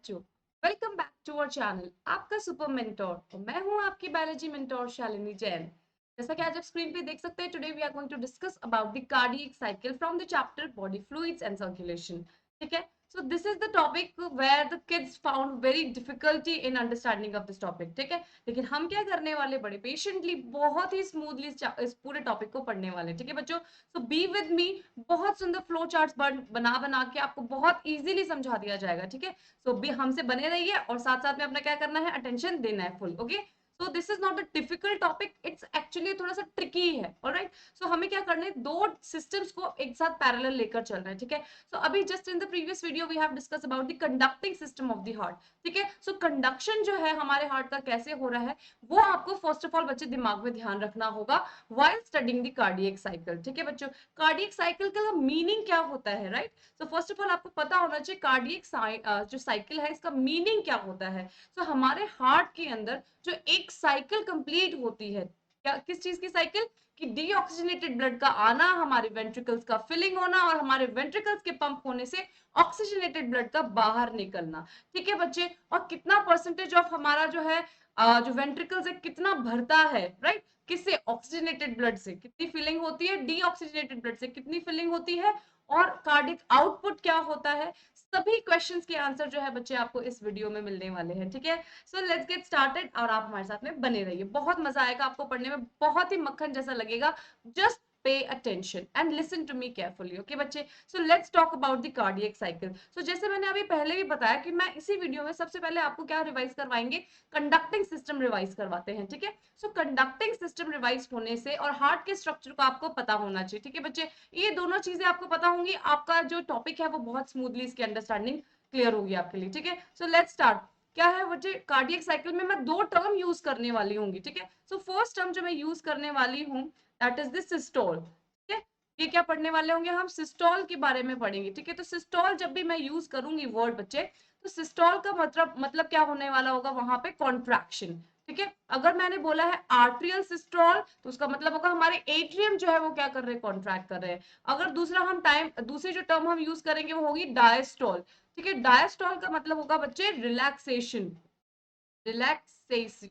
बच्चों, welcome back to our channel आपका super mentor. तो मैं हूं आपकी बायोलॉजी मेंटोर शालिनी जैन। जैसा कि आज आप स्क्रीन पे देख सकते हैं, today we are going to discuss about the cardiac cycle from the chapter body fluids and circulation. ठीक है, so this is the topic where the kids found very difficulty in understanding of this topic. ठीक है, लेकिन हम क्या करने वाले, बड़े पेशेंटली बहुत ही स्मूथली इस पूरे टॉपिक को पढ़ने वाले। ठीक है बच्चों, सो बी विद मी। बहुत सुंदर फ्लो चार्ट्स बना बना के आपको बहुत इजीली समझा दिया जाएगा। ठीक है, सो भी हमसे बने रहिए और साथ साथ में अपना क्या करना है, अटेंशन देना है full. Okay, so this is not a difficult topic, it's actually थोड़ा सा ट्रिकी है। ऑलराइट, सो हमें क्या करना है, दो सिस्टम्स को एक साथ पैरेलल लेकर चलना है। ठीक है, सो अभी just in the previous video we have discuss about the conducting system of the heart. ठीक है, सो कंडक्शन जो है हमारे हार्ट का कैसे हो रहा है, वो आपको फर्स्ट ऑफ ऑल बच्चे दिमाग में ध्यान रखना होगा while studying the cardiac cycle. ठीक है बच्चों, कार्डियक साइकिल का मीनिंग क्या होता है, राइट? तो फर्स्ट ऑफ ऑल आपको पता होना चाहिए कार्डियक जो साइकिल है इसका मीनिंग क्या होता है। तो हमारे हार्ट के अंदर जो एक साइकिल कंप्लीट होती है, क्या किस चीज की साइकिल, कि डीऑक्सीजनेटेड ब्लड का आना, हमारे वेंट्रिकल्स का फिलिंग होना और हमारे वेंट्रिकल्स के पंप होने से ऑक्सीजनेटेड ब्लड का बाहर निकलना। ठीक है बच्चे, और कितना परसेंटेज ऑफ हमारा जो है जो वेंट्रिकल्स है कितना भरता है, राइट? किससे? ऑक्सीजनेटेड ब्लड से। कितनी फिलिंग होती है? डीऑक्सीजनेटेड ब्लड से कितनी फिलिंग होती है? और कार्डिक आउटपुट क्या होता है? सभी क्वेश्चंस के आंसर जो है बच्चे आपको इस वीडियो में मिलने वाले हैं। ठीक है, सो लेट्स गेट स्टार्टेड और आप हमारे साथ में बने रहिए, बहुत मजा आएगा आपको पढ़ने में, बहुत ही मक्खन जैसा लगेगा। Just pay attention and listen to me carefully. Okay बच्चे, so let's talk about the cardiac cycle. So जैसे मैंने अभी पहले भी बताया कि मैं इसी वीडियो में सबसे पहले आपको क्या रिवाइज करवाएंगे, कंडक्टिंग सिस्टम रिवाइज करवाते हैं। ठीक है, सो कंडक्टिंग सिस्टम रिवाइज होने से और हार्ट के स्ट्रक्चर को आपको पता होना चाहिए। ठीक है बच्चे, ये दोनों चीजें आपको पता होंगी, आपका जो टॉपिक है वो बहुत स्मूथली इसकी अंडरस्टैंडिंग क्लियर होगी आपके लिए। ठीक है, सो लेट्स स्टार्ट। क्या है बच्चे, कार्डियक साइकिल में मैं दो टर्म यूज करने वाली हूँ। ठीक है, सो फर्स्ट टर्म जो मैं यूज करने वाली हूँ दैट इज द सिस्टोल। ठीक है, ये क्या पढ़ने वाले होंगे हम, सिस्टोल के बारे में पढ़ेंगे। ठीक है, तो सिस्टोल जब भी मैं यूज करूंगी वर्ड बच्चे, तो सिस्टोल का मतलब क्या होने वाला होगा, वहां पे कॉन्ट्रैक्शन। ठीक है, अगर मैंने बोला है आर्ट्रियल सिस्टोल तो उसका मतलब होगा हमारे एट्रियम जो है वो क्या कर रहे हैं, कॉन्ट्रैक्ट कर रहे हैं। अगर दूसरी जो टर्म हम यूज करेंगे वो होगी डायस्टोल। ठीक है, डायस्टोल का मतलब होगा बच्चे रिलैक्सेशन। Relaxation,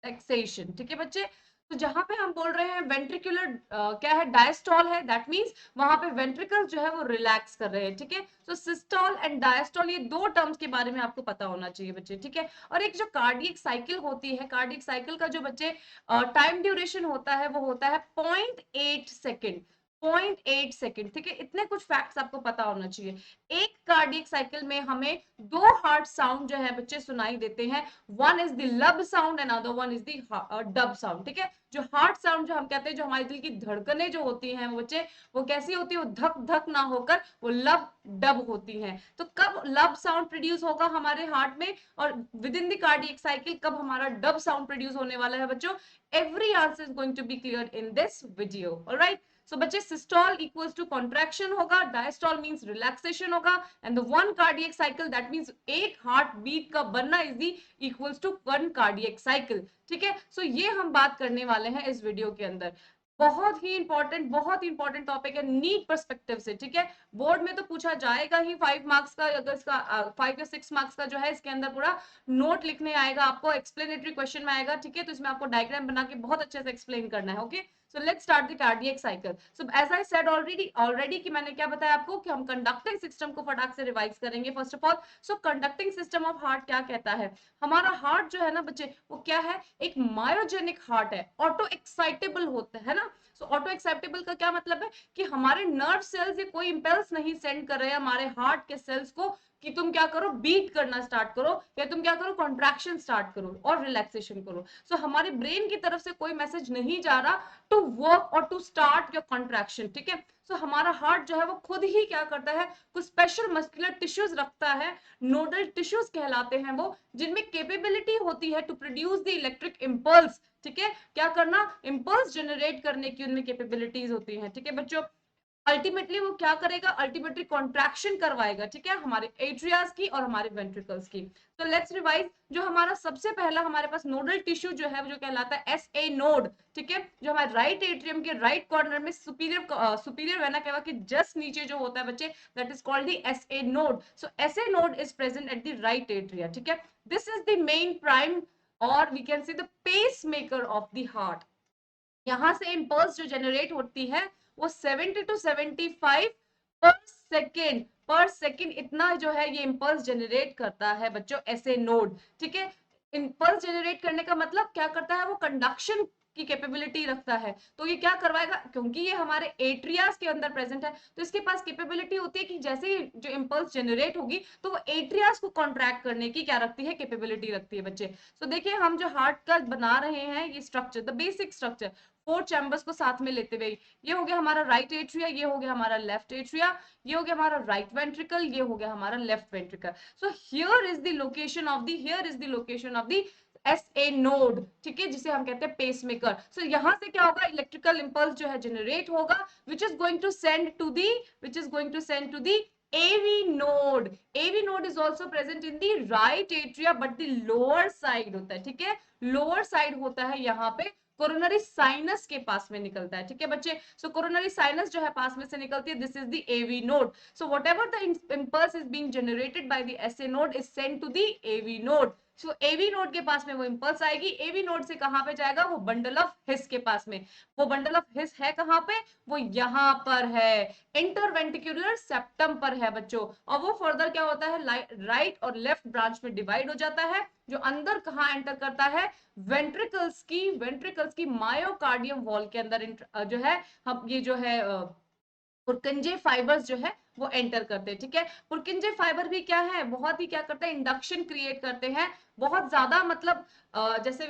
relaxation. ठीक है बच्चे, तो जहां पे हम बोल रहे हैं वेंट्रिकुलर क्या है, डायस्टोल है, दैट मींस वहां पे वेंट्रिकल जो है वो रिलैक्स कर रहे हैं। ठीक है, तो सिस्टोल एंड डायस्टोल ये दो टर्म्स के बारे में आपको पता होना चाहिए बच्चे। ठीक है, और एक जो कार्डियक साइकिल होती है, कार्डियक साइकिल का जो बच्चे टाइम ड्यूरेशन होता है वो होता है 0.8 सेकेंड। 0.8 सेकेंड। ठीक है, इतने कुछ फैक्ट्स आपको पता होना चाहिए। एक कार्डियक साइकिल में हमें दो हार्ट साउंड जो है बच्चे सुनाई देते हैं, वन इज द लब sound and other one is the dub sound. ठीक है, जो हार्ट साउंड जो हम कहते हैं, जो हमारे दिल की धड़कनें जो होती हैं वो बच्चे, वो कैसी होती है, वो धक धक ना होकर वो लब डब होती हैं। तो कब लब साउंड प्रोड्यूस होगा हमारे हार्ट में, और within the cardiac cycle कब हमारा डब साउंड प्रोड्यूस होने वाला है बच्चों, every answer is going to be clear in this video. Alright, so बच्चे सिस्टोल इक्वल्स टू कॉन्ट्रैक्शन होगा, डायस्टोल मींस रिलैक्सेशन होगा, and the one cardiac cycle that means एक हार्ट बीट का बनना is the equals to one cardiac cycle. ठीक है, सो ये हम बात करने वाले हैं इस वीडियो के अंदर। बहुत ही इंपॉर्टेंट टॉपिक है नीट पर्सपेक्टिव से। ठीक है, बोर्ड में तो पूछा जाएगा ही 5 मार्क्स का, अगर इसका 5 या 6 मार्क्स का जो है इसके अंदर पूरा नोट लिखने आएगा आपको, एक्सप्लेनेटरी क्वेश्चन में आएगा। ठीक है, तो इसमें आपको डायग्राम बना के बहुत अच्छे से एक्सप्लेन करना है। Okay, so let's start the cardiac cycle. So as I said already कि मैंने क्या बताया आपको कि हम कंडक्टिंग सिस्टम को फटाक से रिवाइज करेंगे। First of all, so conducting system of heart क्या कहता है, हमारा हार्ट जो है ना बच्चे, वो क्या है, एक मायोजेनिक हार्ट है, ऑटो एक्साइटेबल होता है ना। सो ऑटो एक्साइटेबल का क्या मतलब है, कि हमारे नर्व सेल्स ये कोई इंपल्स नहीं सेंड कर रहे हैं हमारे हार्ट के सेल्स को कि तुम क्या करो, बीट करना स्टार्ट करो, या तुम क्या करो, कॉन्ट्रैक्शन स्टार्ट करो और रिलैक्सेशन करो। सो हमारे ब्रेन की तरफ से कोई मैसेज नहीं जा रहा टू वर्क और टू स्टार्ट योर कॉन्ट्रैक्शन। ठीक है, सो हमारा हार्ट जो है वो खुद ही क्या करता है, कुछ स्पेशल मस्कुलर टिश्यूज रखता है, नोडल टिश्यूज कहलाते हैं वो, जिनमें कैपेबिलिटी होती है to produce the electric impulse. ठीक है, क्या करना, इंपल्स जनरेट करने की उनमें कैपेबिलिटीज होती हैं। ठीक है बच्चों, अल्टीमेटली वो क्या करेगा, अल्टीमेटली कॉन्ट्रैक्शन करवाएगा, ठीक है, हमारे एट्रियाज की और हमारे वेंट्रिकल्स की। तो लेट्स रिवाइज, जो हमारा सबसे पहला हमारे पास नोडल टिश्यू जो है वो जो कहलाता है एस ए नोड, ठीक है, जो हमारे राइट एट्रियम के राइट कॉर्नर में सुपीरियर वेना केवा के जस्ट नीचे जो होता है बच्चे, that is called the S A node. So S A node is present at the right atria, ठीक है। This is the main prime or we can see the pacemaker of the heart. यहां से impulse जो generate होती है वो 70 to 75 पर second इतना जो है ये इंपल्स जनरेट करता है बच्चों ऐसे नोड, ठीक है। इंपल्स जनरेट करने का मतलब क्या करता है, वो कंडक्शन की कैपेबिलिटी रखता है। तो ये क्या करवाएगा, क्योंकि ये हमारे एट्रियास के अंदर प्रेजेंट है तो इसके पास कैपेबिलिटी होती है कि जैसे ही जो इंपल्स जनरेट होगी तो वो एट्रियास को कॉन्ट्रैक्ट करने की क्या रखती है, कैपेबिलिटी रखती है बच्चे। तो देखिए हम जो हार्ट का बना रहे हैं ये structure, the basic structure, 4 chambers को साथ में लेते हुए, ये हो गया हमारा राइट एट्रिया, ये हो गया हमारा लेफ्ट एट्रिया, ये हो गया हमारा राइट वेंट्रिकल, ये हो गया हमारा left ventricle. So here is the location of the here is the location of the S A node, ठीक है, जिसे हम कहते हैं पेसमेकर। सो यहां से क्या होगा, इलेक्ट्रिकल इंपल्स जो है जनरेट होगा which is going to send to the which is going to send to the AV node. AV node is also present in the right atria, but the lower side होता है, ठीक है, lower side होता है यहाँ पे, coronary sinus के पास में निकलता है, ठीक है बच्चे। सो कोरोनरी साइनस जो है पास में से निकलती है, this is the AV node. So whatever the impulse is being generated by the SA node is sent to the AV node. So AV node के पास में वो इंपल्स आएगी, एवी नोड से कहां पे जाएगा, वो बंडल ऑफ हिस के पास में। वो बंडल ऑफ हिस है कहां पे, वो यहां पर है, इंटरवेंट्रिकुलर सेप्टम पर है बच्चों। और वो फर्दर क्या होता है, राइट और लेफ्ट ब्रांच में डिवाइड हो जाता है, जो अंदर कहां एंटर करता है, वेंट्रिकल्स की मायोकार्डियम वॉल के अंदर जो है हम ये जो है पुरकिंजे फाइबर्स जो है वो एंटर करते हैं, ठीक है। पुरकिंजे फाइबर भी क्या है, बहुत ही क्या करते हैं, इंडक्शन क्रिएट करते हैं, बहुत ज्यादा मतलब जैसे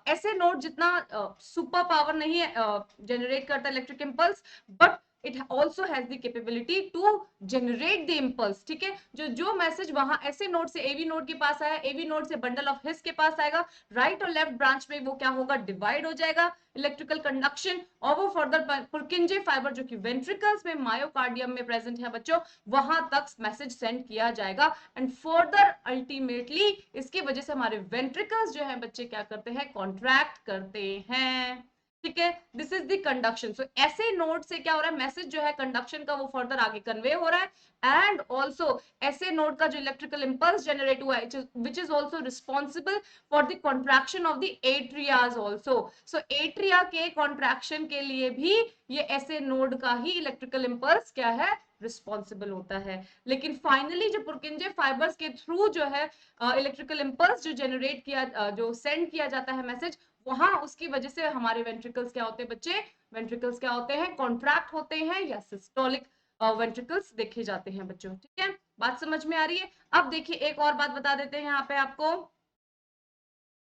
ऐसे नोड जितना सुपर पावर नहीं है जनरेट करता electric impulse, but it also has the capability to generate the impulse, ठीक है। जो मैसेज वहां ऐसे नोड से एवी नोड के पास आया, एवी नोड से बंडल ऑफ हिस के पास आएगा, राइट और लेफ्ट ब्रांच में वो क्या होगा, डिवाइड हो जाएगा इलेक्ट्रिकल कंडक्शन, और वो फर्दर पुरकिंजे फाइबर जो कि वेंट्रिकल्स में मायोकार्डियम में प्रेजेंट है बच्चों, वहां तक मैसेज सेंड किया जाएगा। एंड फर्दर अल्टीमेटली इसकी वजह से हमारे वेंट्रिकल्स जो है बच्चे क्या करते हैं, कॉन्ट्रैक्ट करते हैं, ठीक है। This is the conduction. So ऐसे नोड से क्या हो रहा है, मैसेज जो है कंडक्शन का वो फर्दर आगे कन्वे हो रहा है। एंड ऑल्सो ऐसे नोड का जो इलेक्ट्रिकल इंपल्स जनरेट हुआ है which is also responsible for the contraction of the atria also. So atria के कॉन्ट्रैक्शन के लिए भी ये ऐसे नोड का ही इलेक्ट्रिकल इंपल्स क्या है, रिस्पॉन्सिबल होता है। लेकिन फाइनली जो पुरकिंजे फाइबर्स के थ्रू जो है इलेक्ट्रिकल इंपल्स जो जनरेट किया जो सेंड किया जाता है मैसेज, वहां उसकी वजह से हमारे वेंट्रिकल्स क्या होते हैं बच्चे, वेंट्रिकल्स क्या होते हैं, कॉन्ट्रैक्ट होते हैं या सिस्टोलिक वेंट्रिकल्स देखे जाते हैं बच्चों, ठीक है। बात समझ में आ रही है। अब देखिए एक और बात बता देते हैं यहाँ पे आपको,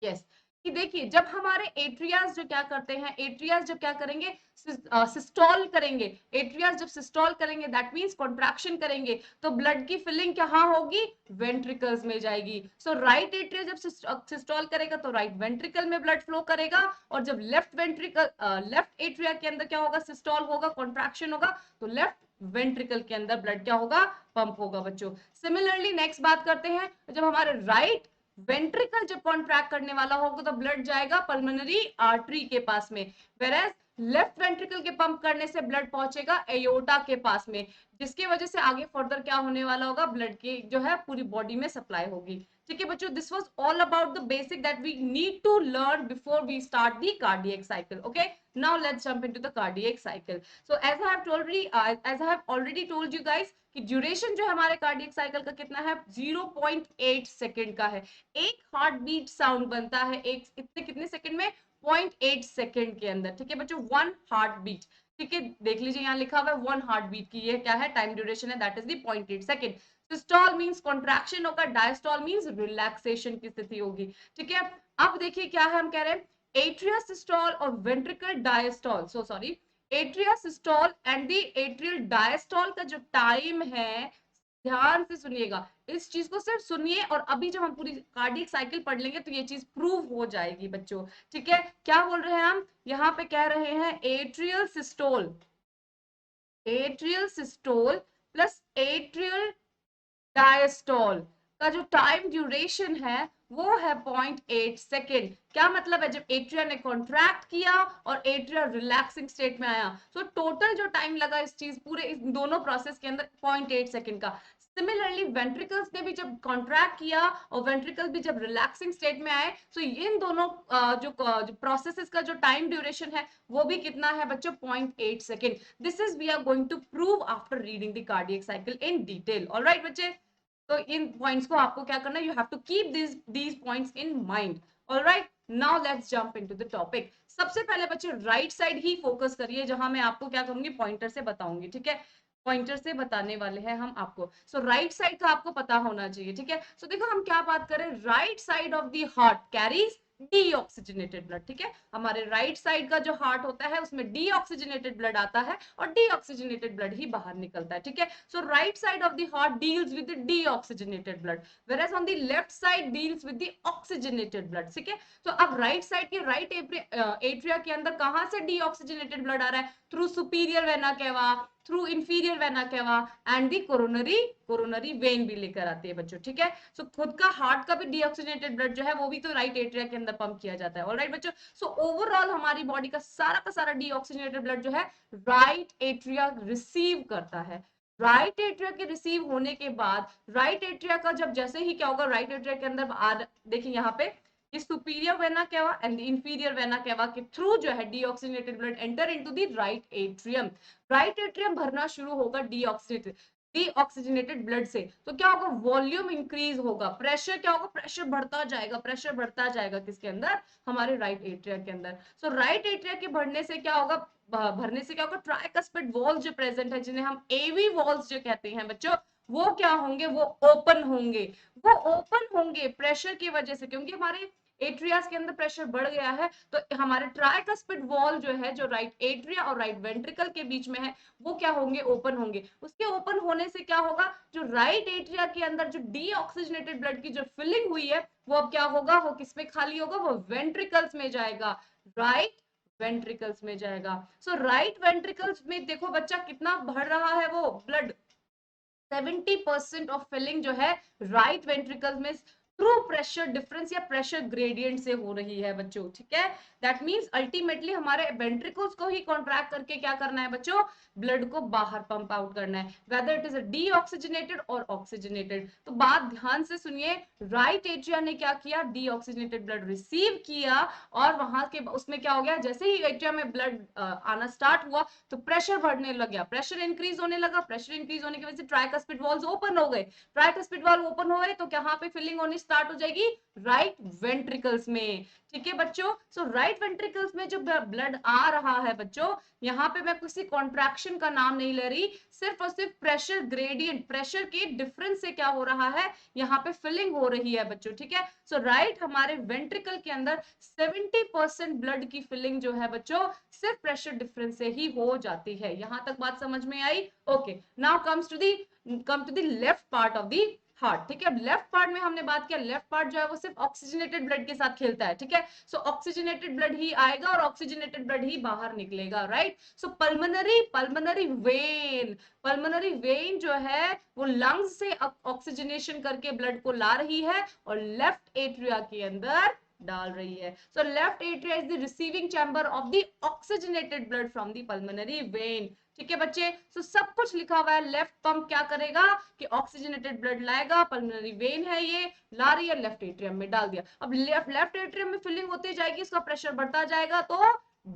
यस, कि देखिए जब हमारे एट्रियाज जो क्या करते हैं, एट्रियाज जब क्या करेंगे, सिस्टोल करेंगे, एट्रियाज जब सिस्टोल करेंगे दैट मींस कॉन्ट्रैक्शन करेंगे, तो ब्लड की फिलिंग कहाँ होगी, वेंट्रिकल्स में जाएगी। सो राइट एट्रिया जब सिस्टोल करेगा तो राइट वेंट्रिकल में ब्लड फ्लो करेगा, और जब लेफ्ट एट्रिया के अंदर क्या होगा, सिस्टोल होगा, कॉन्ट्रैक्शन होगा, तो लेफ्ट वेंट्रिकल के अंदर ब्लड क्या होगा, पंप होगा बच्चों। सिमिलरली नेक्स्ट बात करते हैं, जब हमारे राइट वेंट्रिकल जब कॉन्ट्रैक्ट करने वाला होगा तो ब्लड जाएगा पल्मोनरी आर्टरी के पास में, वेरएज लेफ्ट वेंट्रिकल के पंप करने से ब्लड पहुंचेगा एयोर्टा के पास में, जिसकी वजह से आगे फर्दर क्या होने वाला होगा, ब्लड की जो है पूरी बॉडी में सप्लाई होगी, ठीक है बच्चों। This was all about the basic that we need to learn before we start the cardiac cycle, okay. Now let's jump into the cardiac cycle. So as I have already told you guys कि duration जो हमारे cardiac cycle का कितना है, 0.8 second का है। एक heart beat sound बनता है एक इतने कितने सेकंड में, 0.8 सेकंड के अंदर, ठीक है बच्चों, 1 हार्ट बीट, ठीक है। देख लीजिए यहाँ लिखा हुआ है 1 हार्ट बीट की, ये क्या है, टाइम ड्यूरेशन है, that is the 0.8 second. Systole means contraction होगा, डायस्टोल मींस रिलैक्सेशन की स्थिति होगी, ठीक है। अब देखिए क्या है, हम कह रहे हैं एट्रिया सिस्टोल और ventricle diastole, so sorry, atria systole and the atrial diastole का जो टाइम है, ध्यान से सुनिएगा, इस चीज को सिर्फ सुनिए, और अभी जब हम पूरी कार्डियक साइकिल पढ़ लेंगे तो ये चीज प्रूव हो जाएगी बच्चों, ठीक है। क्या बोल रहे हैं हम यहाँ पे, कह रहे हैं atrial systole, atrial systole plus atrial diastole का जो टाइम ड्यूरेशन है वो है 0.8 सेकेंड। क्या मतलब है, जब एट्रिया ने कॉन्ट्रैक्ट किया और एट्रिया रिलैक्सिंग स्टेट में आया, तो टोटल जो टाइम लगा इस चीज पूरे इस दोनों प्रोसेस के अंदर 0.8 सेकेंड का। सिमिलरली वेंट्रिकल्स ने भी जब कॉन्ट्रैक्ट किया और वेंट्रिकल भी जब रिलैक्सिंग स्टेट में आए, तो इन दोनों जो प्रोसेसेस का जो टाइम ड्यूरेशन है वो भी कितना है बच्चों, 0.8 second. This is we are going to prove after reading the cardiac cycle in detail. Alright बच्चे, तो इन पॉइंट्स को आपको क्या करना है, you have to keep these points in mind. Alright, now let's jump into the topic. सबसे पहले बच्चे राइट साइड ही फोकस करिए, जहां मैं आपको क्या करूंगी, पॉइंटर से बताऊंगी, ठीक है। पॉइंटर से बताने वाले हैं हम आपको। सो राइट साइड का आपको पता होना चाहिए, ठीक है। सो देखो हम क्या बात करें, right side of the heart carries deoxygenated blood, ठीक है। हमारे राइट साइड का जो हार्ट होता है उसमें डीऑक्सीजनेटेड ब्लड आता है और डीऑक्सीजनेटेड ब्लड ही बाहर निकलता है, ठीक है। So right side of the heart deals with the deoxygenated blood, whereas on the left side deals with the oxygenated blood, ठीक है। तो अब राइट साइड के राइट एट्रिया के अंदर कहां से डीऑक्सीजनेटेड ब्लड आ रहा है, थ्रू सुपीरियर वेना केवा, through inferior vena cava and the coronary when भी लेकर आती है बच्चों, ठीक है। सो खुद का हार्ट का भी डीऑक्सीजनेटेड ब्लड जो है वो भी तो राइट एट्रिया के अंदर पंप किया जाता है। ऑलराइट बच्चों, सो ओवरऑल हमारी बॉडी का सारा डीऑक्सीजनेटेड ब्लड जो है राइट एट्रिया रिसीव करता है। राइट एट्रिया के रिसीव होने के बाद राइट एट्रिया का जब जैसे ही क्या होगा, राइट एट्रिया के अंदर देखिए यहाँ पे ये सुपीरियर वेना केवा एंड इंफीरियर वेना केवा के थ्रू जो है deoxygenated blood enter into the right atrium. Right atrium भरना शुरू होगा डीऑक्सीजनेटेड ब्लड से। तो क्या होगा, वॉल्यूम इंक्रीज होगा, प्रेशर क्या होगा, प्रेशर बढ़ता जाएगा किसके अंदर, हमारे राइट एट्रिया के अंदर। सो राइट एट्रिया के बढ़ने से क्या होगा, भरने से क्या होगा, ट्राइकस्पिड वॉल्स जो प्रेजेंट है, जिन्हें हम एवी वॉल्स जो कहते हैं बच्चों, वो क्या होंगे, वो ओपन होंगे। वो ओपन होंगे प्रेशर की वजह से, क्योंकि हमारे एट्रियास के अंदर प्रेशर बढ़ गया है, तो हमारे ट्राइकस्पिड वॉल जो है, जो राइट एट्रिया और राइट वेंट्रिकल के बीच में है, वो क्या होंगे, ओपन होंगे। उसके ओपन होने से क्या होगा, जो राइट एट्रिया के अंदर जो डीऑक्सीजनेटेड ब्लड की जो फिलिंग हुई है, वो अब क्या होगा, वो किसमें खाली होगा, वो वेंट्रिकल्स में जाएगा, राइट वेंट्रिकल्स में जाएगा। सो राइट वेंट्रिकल्स में देखो बच्चा कितना बढ़ रहा है वो ब्लड, 70% ऑफ फिलिंग जो है राइट वेंट्रिकल में थ्रू प्रेशर डिफरेंस या प्रेशर ग्रेडियंट से हो रही है बच्चों, ठीक है। दैट मींस अल्टीमेटली हमारे वेंट्रिकल्स को ही कॉन्ट्रैक्ट करके क्या करना है बच्चों, ब्लड को बाहर पंप आउट करना है, whether it is a deoxygenated और ऑक्सीजनेटेड। तो बात ध्यान से सुनिए, राइट एट्रिया ने क्या किया, डीऑक्सीजनेटेड ब्लड रिसीव किया और वहां के उसमें क्या हो गया, जैसे ही एट्रिया में ब्लड आना स्टार्ट हुआ तो प्रेशर बढ़ने लग गया, प्रेशर इंक्रीज होने लगा, प्रेशर इंक्रीज होने की वजह से ट्राइकस्पिड वॉल्स ओपन हो गए, ट्राइकस्पिड वॉल्व ओपन हो गए तो कहां पे फिलिंग होनी स्टार्ट हो जाएगी, राइट वेंट्रिकल्स में, ठीक है बच्चों। सो राइट वेंट्रिकल्स में जो ब्लड आ रहा है बच्चों, यहाँ पे मैं किसी कॉन्ट्रैक्शन का नाम नहीं ले रही, सिर्फ और सिर्फ प्रेशर ग्रेडियंट, प्रेशर के डिफरेंस से क्या हो रहा है, यहाँ पे फिलिंग हो रही है बच्चों, ठीक है। सो राइट हमारे वेंट्रिकल के अंदर 70% ब्लड की फिलिंग जो है बच्चों सिर्फ प्रेशर डिफरेंस से ही हो जाती है। यहां तक बात समझ में आई, okay. Now come to the left part of the heart, ठीक है। लेफ्ट पार्ट में हमने बात किया, लेफ्ट पार्ट जो है वो सिर्फ ऑक्सीजनेटेड ब्लड के साथ खेलता है, ठीक है। सो ऑक्सीजनेटेड ब्लड ही आएगा और ऑक्सीजनेटेड ब्लड ही बाहर निकलेगा, राइट। सो पल्मोनरी वेन जो है वो लंग्स से ऑक्सीजनेशन करके ब्लड को ला रही है और लेफ्ट एट्रिया के अंदर डाल रही है। So left atria is the receiving chamber of the oxygenated blood from the pulmonary vein, ठीक है बच्चे। सो सब कुछ लिखा हुआ है, लेफ्ट पंप क्या करेगा कि ऑक्सीजनेटेड ब्लड लाएगा, पल्मोनरी वेन है ये, ला रही है, लेफ्ट एट्रियम में डाल दिया। अब लेफ्ट एट्रियम में फिलिंग होती जाएगी, इसका प्रेशर बढ़ता जाएगा तो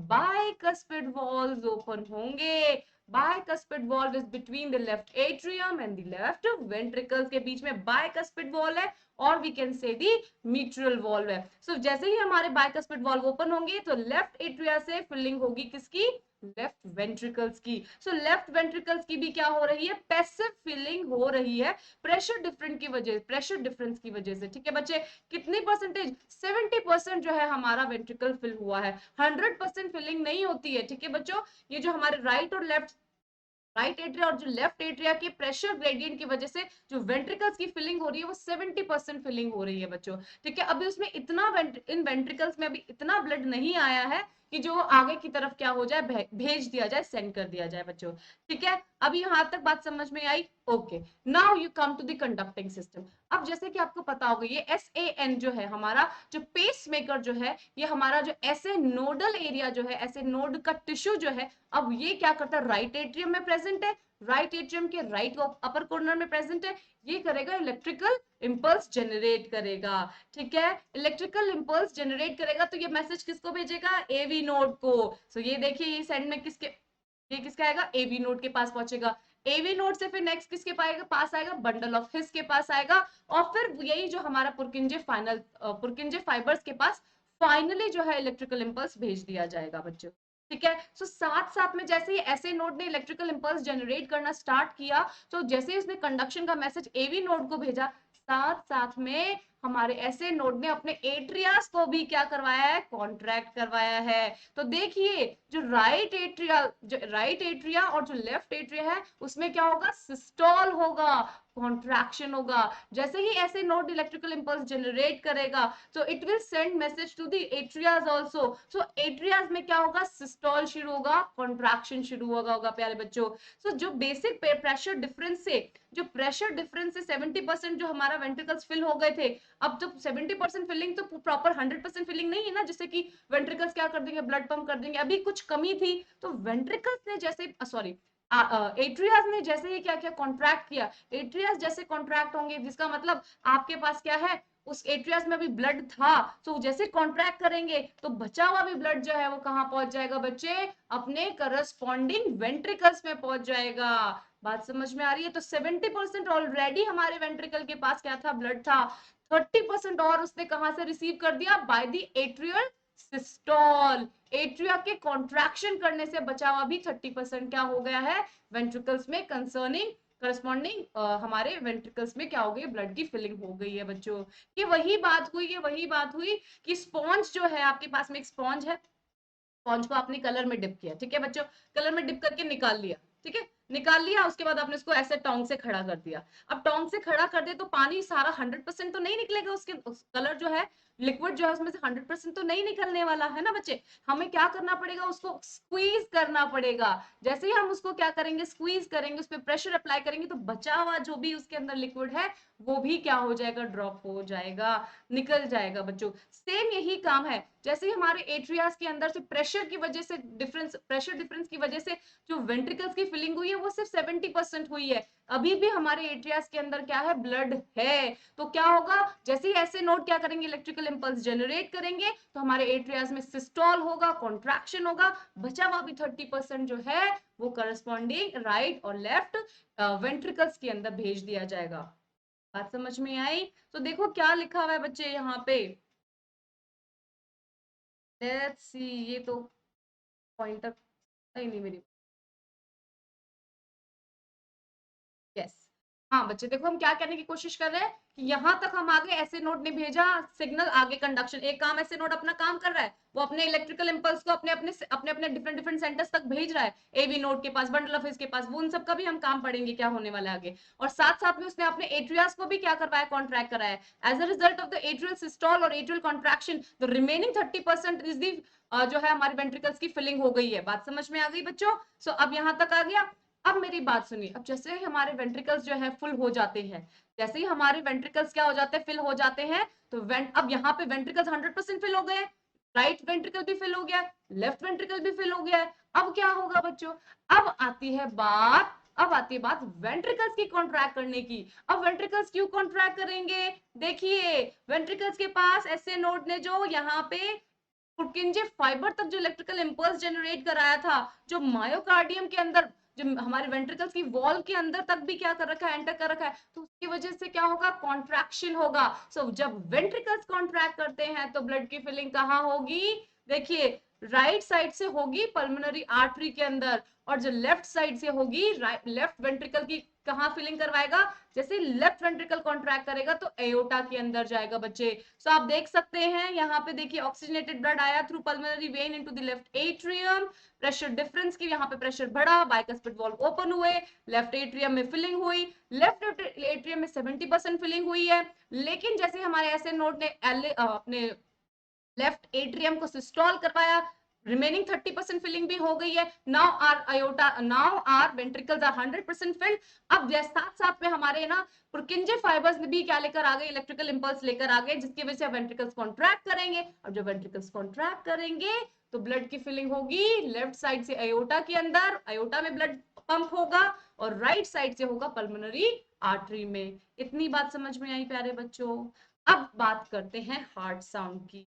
बाइकस्पिड वॉल्व्स ओपन होंगे। Bicuspid valve is between the left atrium and the left ventricles के बीच में बाइकस्पिड वॉल्व है, और वी कैन से दी मिट्रल वॉल्व है। सो जैसे ही हमारे बाइकस्पिड वॉल्व ओपन होंगे तो लेफ्ट एट्रिया से फिलिंग होगी किसकी, लेफ्ट वेंट्रिकल्स की। सो लेफ्ट वेंट्रिकल्स की भी क्या हो रही है, पैसिव फिलिंग हो रही है प्रेशर डिफरेंस की वजह से, ठीक है बच्चे। कितनी परसेंटेज, 70% जो है हमारा वेंट्रिकल फिल हुआ है, 100% फिलिंग नहीं होती है, ठीक है बच्चों। ये जो हमारे राइट एट्रिया और जो लेफ्ट एट्रिया के प्रेशर ग्रेडियंट की वजह से जो वेंट्रिकल्स की फिलिंग हो रही है वो 70% फिलिंग हो रही है बच्चों, ठीक है। अभी उसमें इन वेंट्रिकल्स में अभी इतना ब्लड नहीं आया है कि जो आगे की तरफ क्या हो जाए, भेज दिया जाए, सेंड कर दिया जाए बच्चों। ठीक है, अभी यहां तक बात समझ में आई? Okay, now you come to the conducting system. अब जैसे कि आपको पता होगा ये SAN जो है हमारा जो पेस मेकर जो है, ये हमारा जो ऐसे नोडल एरिया जो है, ऐसे नोड का टिश्यू जो है, अब ये क्या करता है, राइट एट्रियम में प्रेजेंट है, राइट एट्रियम के राइट अपर कॉर्नर में प्रेजेंट है। ये करेगा इलेक्ट्रिकल इंपल्स जनरेट करेगा। ठीक है, इलेक्ट्रिकल इंपल्स जनरेट करेगा तो ये मैसेज किसको भेजेगा, एवी नोड को। सो ये देखिए ये सेंड में किसके, ये किसका आएगा, एवी नोड के पास पहुंचेगा। एवी नोड से फिर नेक्स्ट किसके पास आएगा, बंडल ऑफ हिस के पास आएगा, और फिर यही जो हमारा पुरकिंजे फाइबर्स के पास फाइनली जो है इलेक्ट्रिकल इंपल्स भेज दिया जाएगा बच्चों। ठीक है, सो साथ साथ में जैसे ही ऐसे नोड ने इलेक्ट्रिकल इंपल्स जनरेट करना स्टार्ट किया, तो जैसे ही उसने कंडक्शन का मैसेज एवी नोड को भेजा, साथ साथ में हमारे ऐसे नोड ने अपने एट्रियास को भी क्या करवाया है, कॉन्ट्रैक्ट करवाया है। तो देखिए जो राइट एट्रिया और जो लेफ्ट एट्रिया है उसमें क्या होगा, सिस्टोल होगा, कॉन्ट्रैक्शन होगा। जैसे ही ऐसे नोड इलेक्ट्रिकल इंपल्स जनरेट करेगा, so it will send message to the atrias also. So atrias में क्या होगा, सिस्टोल शुरू होगा, कॉन्ट्रैक्शन शुरू होगा प्यारे बच्चों। so जो बेसिक प्रेशर डिफरेंस से, जो प्रेशर डिफरेंस से 70% जो हमारा वेंट्रिकल्स फिल हो गए थे, अब जब 70% फिलिंग तो प्रॉपर 100% फिलिंग नहीं है ना, जैसे कि वेंट्रिकल्स क्या कर देंगे, ब्लड पंप कर देंगे, अभी कुछ कमी थी, तो वेंट्रिकल्स ने जैसे सॉरी एट्रियास ने जैसे ही क्या किया, कॉन्ट्रैक्ट किया, एट्रियास जैसे कॉन्ट्रैक्ट होंगे, जिसका मतलब आपके पास क्या है, उस एट्रियास में भी ब्लड था, तो जैसे कॉन्ट्रैक्ट करेंगे तो बचा हुआ भी ब्लड जो है वो कहां पहुंच जाएगा बच्चे, अपने करस्पॉन्डिंग वेंट्रिकल्स में पहुंच जाएगा। बात समझ में आ रही है? तो 70% ऑलरेडी हमारे वेंट्रिकल के पास क्या था, ब्लड था। 30% और उसने कहां से रिसीव कर दिया, by the atrial systole. Atria के कॉन्ट्रैक्शन करने से बचा हुआ भी 30% क्या हो गया है, वेंट्रिकल्स में कंसर्निंग करस्पॉन्डिंग हमारे वेंट्रिकल्स में क्या हो गई, ब्लड की फिलिंग हो गई है बच्चों। ये वही बात हुई कि स्पॉन्ज जो है आपके पास में, एक स्पॉन्ज है, स्पॉन्ज को आपने कलर में डिप किया, ठीक है बच्चों, कलर में डिप करके निकाल लिया, ठीक है, निकाल लिया, उसके बाद आपने उसको ऐसे टोंग से खड़ा कर दिया। अब टोंग से खड़ा कर दे तो पानी सारा 100% तो नहीं निकलेगा, उसके कलर जो है, लिक्विड जो है उसमें से 100% तो नहीं निकलने वाला है ना बच्चे। हमें क्या करना पड़ेगा, उसको स्क्वीज करना पड़ेगा। जैसे ही हम उसको क्या करेंगे, स्क्वीज करेंगे, उस पर प्रेशर अप्लाई करेंगे, तो बचा हुआ जो भी उसके अंदर लिक्विड है वो भी क्या हो जाएगा, ड्रॉप हो जाएगा, निकल जाएगा बच्चों। सेम यही काम है, जैसे ही हमारे एट्रियास के अंदर से प्रेशर की वजह से प्रेशर डिफरेंस की वजह से जो वेंट्रिकल्स की फिलिंग हुई है वो सिर्फ 70% हुई है, अभी भी हमारे एट्रियास के अंदर क्या है, ब्लड है। तो क्या होगा, जैसे ही ऐसे नोड क्या करेंगे, इलेक्ट्रिकल इंपल्स जनरेट करेंगे, तो हमारे एट्रियास में सिस्टोल होगा, कॉन्ट्रैक्शन होगा, बचा हुआ भी 30% जो है वो करस्पॉन्डिंग राइट और लेफ्ट वेंट्रिकल्स के अंदर भेज दिया जाएगा। बात समझ में आई? तो देखो क्या लिखा हुआ है बच्चे यहाँ पे, लेट्स सी, ये तो पॉइंटर नहीं मेरी, यस, हाँ बच्चे देखो हम क्या कहने की कोशिश कर रहे हैं कि यहाँ तक हम आगे, ऐसे नोड ने भेजा सिग्नल, आगे कंडक्शन, एक काम ऐसे नोड अपना काम कर रहा है, वो अपने इलेक्ट्रिकल इंपल्स को अपने अपने अपने अपने डिफरेंट डिफरेंट सेंटर्स तक भेज रहा है, एवी नोड के पास, बंडल ऑफ हिस के पास, वो उन सब का भी हम काम पढ़ेंगे क्या होने वाला है आगे। और साथ साथ में उसने अपने एट्रियास को भी क्या करवाया, कॉन्ट्रैक्ट कराया। As a result of the atrial systole और atrial contraction, the remaining 30% is the जो है हमारे वेंट्रिकल्स की फिलिंग हो गई है। बात समझ में आ गई बच्चों? सो अब यहाँ तक आ गया। अब मेरी बात सुनिए, अब जैसे ही हमारे वेंट्रिकल्स जो है फुल हो जाते हैं, जैसे ही हमारे वेंट्रिकल्स क्या हो जाते हैं, फिल हो जाते हैं, तो अब यहाँ पे वेंट्रिकल्स 100% फिल हो गए, राइट वेंट्रिकल भी फिल हो गया, लेफ्ट वेंट्रिकल भी फिल हो गया है। अब क्या होगा बच्चों, अब आती है बात, वेंट्रिकल्स की कॉन्ट्रैक्ट करने की। अब वेंट्रिकल्स क्यों कॉन्ट्रैक्ट करेंगे, देखिए वेंट्रिकल्स के पास ऐसे नोड ने जो यहाँ पे पुर्किंजे फाइबर तक जो इलेक्ट्रिकल इंपल्स जनरेट कराया था, जो मायोकार्डियम के अंदर, जो हमारे वेंट्रिकल्स की वॉल के अंदर तक भी क्या कर रखा है, एंटर कर रखा है, तो उसकी वजह से क्या होगा, कॉन्ट्रैक्शन होगा। सो जब वेंट्रिकल्स कॉन्ट्रैक्ट करते हैं तो ब्लड की फिलिंग कहाँ होगी, देखिए राइट साइड से होगी पल्मोनरी आर्टरी के अंदर, और जो लेफ्ट साइड से होगी लेफ्ट वेंट्रिकल की, कहाँ फिलिंग करवाएगा, जैसे लेफ्ट वेंट्रिकल कॉन्ट्रैक्ट करेगा तो एओर्टा के अंदर जाएगा बच्चे। सो आप देख सकते हैं यहाँ पे, देखिए ऑक्सीजनेटेड ब्लड आया through pulmonary vein into the left atrium, pressure difference की यहाँ पे प्रेशर बढ़ा, बाइकस्पिड वाल्व ओपन हुए, लेफ्ट एट्रियम में फिलिंग हुई, लेफ्ट एट्रियम में 70% फिलिंग हुई है। लेकिन जैसे हमारे ऐसे नोड ने अपने लेफ्ट एट्रियम को सिस्टोल करवाया, रिमेनिंग 30% फिलिंग भी हो गई है। Now are ventricles are 100% filled. अब जैसे साथ साथ में हमारे ना पुरकिंजे फाइबर्स भी क्या लेकर आ गए, इलेक्ट्रिकल इंपल्स लेकर आ गए, जिसकी वजह से वेंट्रिकल्स कॉन्ट्रैक्ट करेंगे, और जब वेंट्रिकल्स कॉन्ट्रैक्ट करेंगे तो ब्लड की फिलिंग होगी लेफ्ट साइड से अयोटा के अंदर, अयोटा में ब्लड पंप होगा, और राइट साइड से होगा पल्मोनरी आर्टरी में। इतनी बात समझ में आई प्यारे बच्चों। अब बात करते हैं हार्ट साउंड की।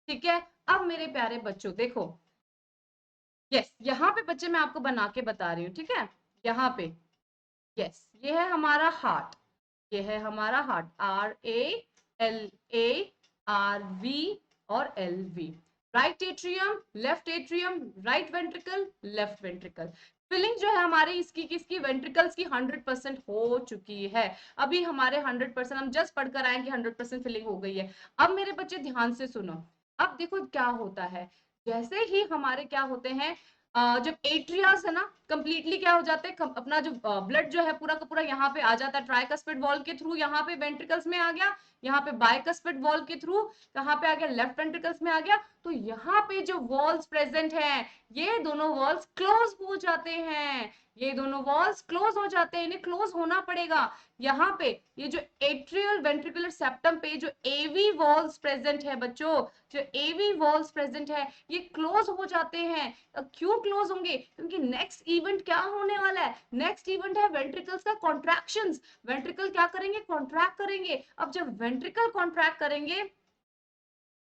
ठीक है, अब मेरे प्यारे बच्चों देखो, यस यहाँ पे बच्चे मैं आपको बना के बता रही हूँ, ठीक है, यहाँ पे यस ये है हमारा हार्ट, ये है हमारा हार्ट, RALA RV और LV। Right atrium, left atrium, right ventricle, left ventricle. Filling जो है हमारे इसकी किसकी, वेंट्रिकल्स की 100% हो चुकी है। अभी हमारे 100%, हम जस्ट पढ़कर आए कि 100% फिलिंग हो गई है। अब मेरे बच्चे ध्यान से सुनो, अब देखो क्या होता है, जैसे ही हमारे क्या होते हैं, जब एट्रियास है ना कंप्लीटली क्या हो जाते हैं, अपना जो ब्लड जो है पूरा का पूरा यहाँ पे आ जाता है ट्राइकस्पिड वॉल्व के थ्रू, यहाँ पे वेंट्रिकल्स में आ गया, यहाँ पे बाइकस्पिड वॉल्व के थ्रू कहाँ पे आ गया, लेफ्ट वेंट्रिकल्स में आ गया। तो यहाँ पे जो वॉल्स प्रेजेंट हैं, ये दोनों वॉल्स क्लोज हो जाते हैं, ये दोनों वॉल्स क्लोज हो जाते हैं, इन्हें क्लोज होना पड़ेगा। यहाँ पे ये जो एट्रियल वेंट्रिकुलर सेप्टम पे जो एवी वॉल्स प्रेजेंट है बच्चों, जो एवी वॉल्स प्रेजेंट है, ये क्लोज हो जाते हैं। क्यों क्लोज होंगे, क्योंकि नेक्स्ट इवेंट क्या होने वाला है, नेक्स्ट इवेंट है वेंट्रिकल्स का कॉन्ट्रैक्शंस। वेंट्रिकल क्या करेंगे, कॉन्ट्रैक्ट करेंगे। अब जब वेंट्रिकल कॉन्ट्रैक्ट करेंगे,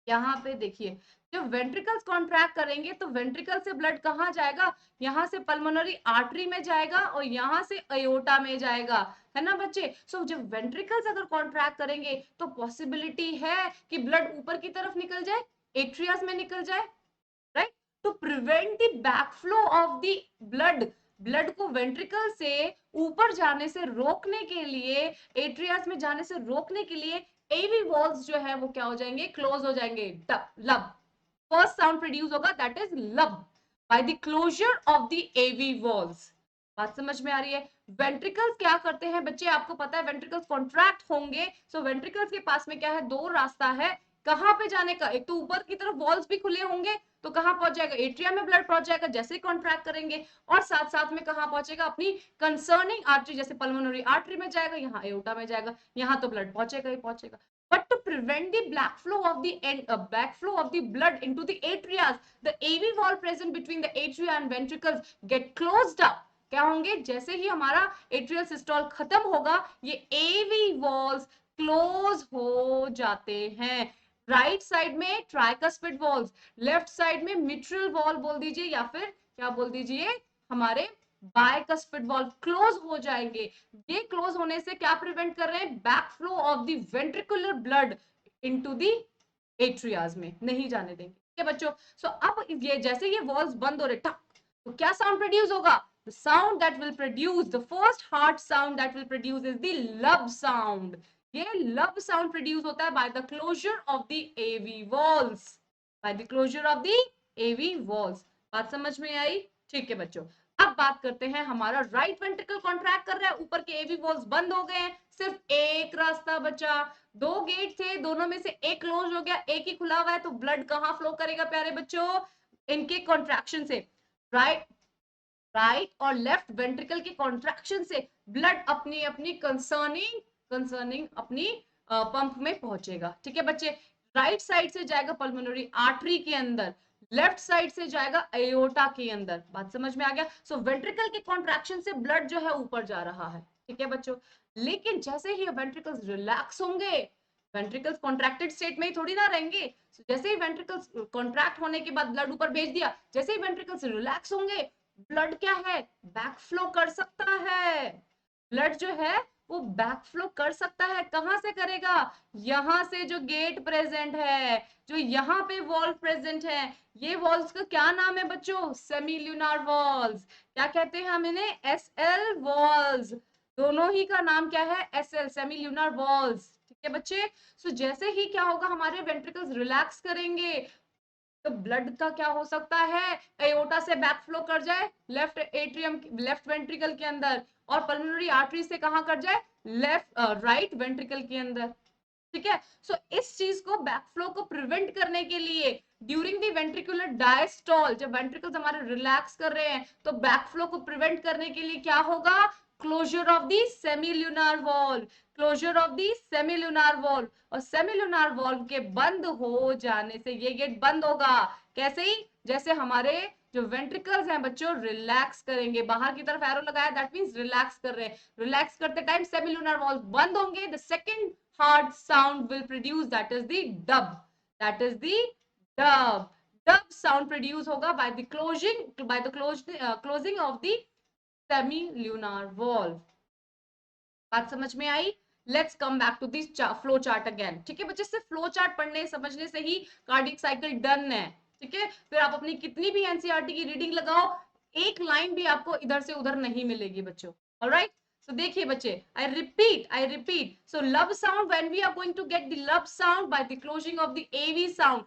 यहाँ पे देखिए, जब वेंट्रिकल्स कॉन्ट्रैक्ट करेंगे तो वेंट्रिकल से ब्लड कहाँ जाएगा, यहाँ से पल्मोनरी आर्टरी में जाएगा और यहाँ से अयोटा में जाएगा, है ना बच्चे। सो जब वेंट्रिकल्स अगर कॉन्ट्रैक्ट करेंगे तो पॉसिबिलिटी है कि ब्लड ऊपर की तरफ निकल जाए, एट्रियास में निकल जाए, right. To prevent the backflow of the blood, blood को वेंट्रिकल से ऊपर जाने से रोकने के लिए, एट्रियास में जाने से रोकने के लिए एवी वॉल्स जो है वो क्या हो जाएंगे, क्लोज हो जाएंगे। लब, फर्स्ट साउंड प्रोड्यूस होगा that is lub, by the closure of the AV valves. बात समझ में आ रही है। वेंट्रिकल्स क्या करते हैं बच्चे, आपको पता है वेंट्रिकल्स कॉन्ट्रैक्ट होंगे, सो वेंट्रिकल्स के पास में क्या है, दो रास्ता है कहां पे जाने का। एक तो ऊपर की तरफ वॉल्स भी खुले होंगे तो कहां पहुंच जाएगा, एट्रिया में ब्लड पहुंच जाएगा जैसे ही कॉन्ट्रैक्ट करेंगे, और साथ साथ में कहां पहुंचेगा, अपनी कंसर्निंग आर्टरी जैसे पल्मोनरी आर्टरी में जाएगा, यहाँ एओर्टा में जाएगा, यहाँ तो ब्लड पहुंचेगा ही पहुंचेगा। But to prevent the backflow of the blood into the atrias, the AV wall present between the atria and ventricles get closed up. क्या होंगे, जैसे ही हमारा एट्रियल सिस्टोल खत्म होगा, ये एवी वॉल्स क्लोज हो जाते हैं। राइट साइड में ट्राइकस्पिड वॉल्स, लेफ्ट साइड में मिट्रियल वॉल बोल दीजिए, या फिर क्या बोल दीजिए, हमारे बायकस्पिड वॉल्व क्लोज हो जाएंगे। ये क्लोज होने से क्या प्रिवेंट कर रहे हैं, backflow of the ventricular blood into the atria में नहीं जाने देंगे, ठीक है बच्चों। सो अब ये जैसे ये वॉल्व्स बंद हो रहे ठक, तो क्या साउंड प्रोड्यूस होगा, the sound that will produce, the first heart sound that will produce is the lub sound. ये लब साउंड प्रोड्यूस होता है by the closure of the AV walls, by the closure of the AV walls। बात समझ में आई, ठीक है बच्चों। अब बात करते हैं, हमारा राइट वेंट्रिकल कॉन्ट्रैक्ट कर रहा है, ऊपर के एवी वॉल्स बंद हो गए हैं, सिर्फ एक रास्ता बचा। दो गेट थे, दोनों में से एक क्लोज हो गया, एक ही खुला हुआ है, तो ब्लड कहां फ्लो करेगा प्यारे बच्चों, इनके कॉन्ट्रैक्शन से, राइट और लेफ्ट वेंट्रिकल के कॉन्ट्रैक्शन से ब्लड अपनी अपनी कंसर्निंग अपनी पंप में पहुंचेगा, ठीक है बच्चे। राइट साइड से जाएगा पल्मोनरी आर्टरी के अंदर, लेफ्ट साइड से जाएगा एओर्टा के अंदर। बात समझ में आ गया। सो वेंट्रिकल के कॉन्ट्रैक्शन से ब्लड जो है ऊपर जा रहा है, ठीक है बच्चों। लेकिन जैसे ही वेंट्रिकल्स रिलैक्स होंगे, वेंट्रिकल्स कॉन्ट्रैक्टेड स्टेट में ही थोड़ी ना रहेंगे, जैसे ही वेंट्रिकल्स कॉन्ट्रैक्ट होने के बाद ब्लड ऊपर भेज दिया, जैसे ही वेंट्रिकल्स रिलैक्स होंगे, ब्लड क्या है, बैकफ्लो कर सकता है। ब्लड जो है वो बैकफ्लो कर सकता है, कहां से करेगा, यहां से जो गेट प्रेजेंट है, जो यहाँ पे वॉल्व प्रेजेंट है, ये वॉल्व्स का क्या नाम है बच्चों, सेमील्यूनार वॉल्व्स। क्या कहते हैं हम इन्हें, एसएल वॉल्व्स। दोनों ही का नाम क्या है, एसएल, सेमील्यूनार वॉल्व्स, ठीक है बच्चे। सो जैसे ही क्या होगा, हमारे वेंट्रिकल्स रिलैक्स करेंगे, तो ब्लड का क्या हो सकता है, एओर्टा से बैकफ्लो कर जाए लेफ्ट एट्रियम, लेफ्ट वेंट्रिकल के अंदर, और पल्मोनरी आर्टरी से कहां कर जाए, लेफ्ट राइट वेंट्रिकल के अंदर। ठीक है। सो इस चीज को बैकफ्लो को प्रिवेंट करने के लिए ड्यूरिंग द वेंट्रिकुलर डायस्टॉल, जब वेंट्रिकल्स हमारे रिलैक्स कर रहे हैं तो बैकफ्लो को प्रिवेंट करने के लिए क्या होगा, closure of the semilunar valve, closure of the semilunar valve, और सेमिल्यूनार वॉल्व के बंद हो जाने से ये गेट बंद होगा। कैसे ही, जैसे हमारे जो वेंट्रिकल्स हैं बच्चों रिलैक्स करेंगे, बाहर की तरफ एरो लगाया दैट मींस रिलैक्स कर रहे हैं, रिलैक्स करते टाइम सेमिल्यूनार वॉल्व बंद होंगे, the second hard sound will produce, that is the dub, that is the dub, dub sound produce होगा by the closing of the semilunar valve। बात समझ में आई? Let's come back to this flow chart again. ठीक है बच्चे, सिर्फ flow chart पढ़ने समझने से ही कार्डियक साइकिल डन है। ठीक है, फिर आप अपनी कितनी भी एनसीईआरटी की रीडिंग लगाओ, एक लाइन भी आपको इधर से उधर नहीं मिलेगी बच्चों। ऑलराइट, so देखिए बच्चे, I repeat, so love sound, when we are going to get the love sound by the closing of the AV sound,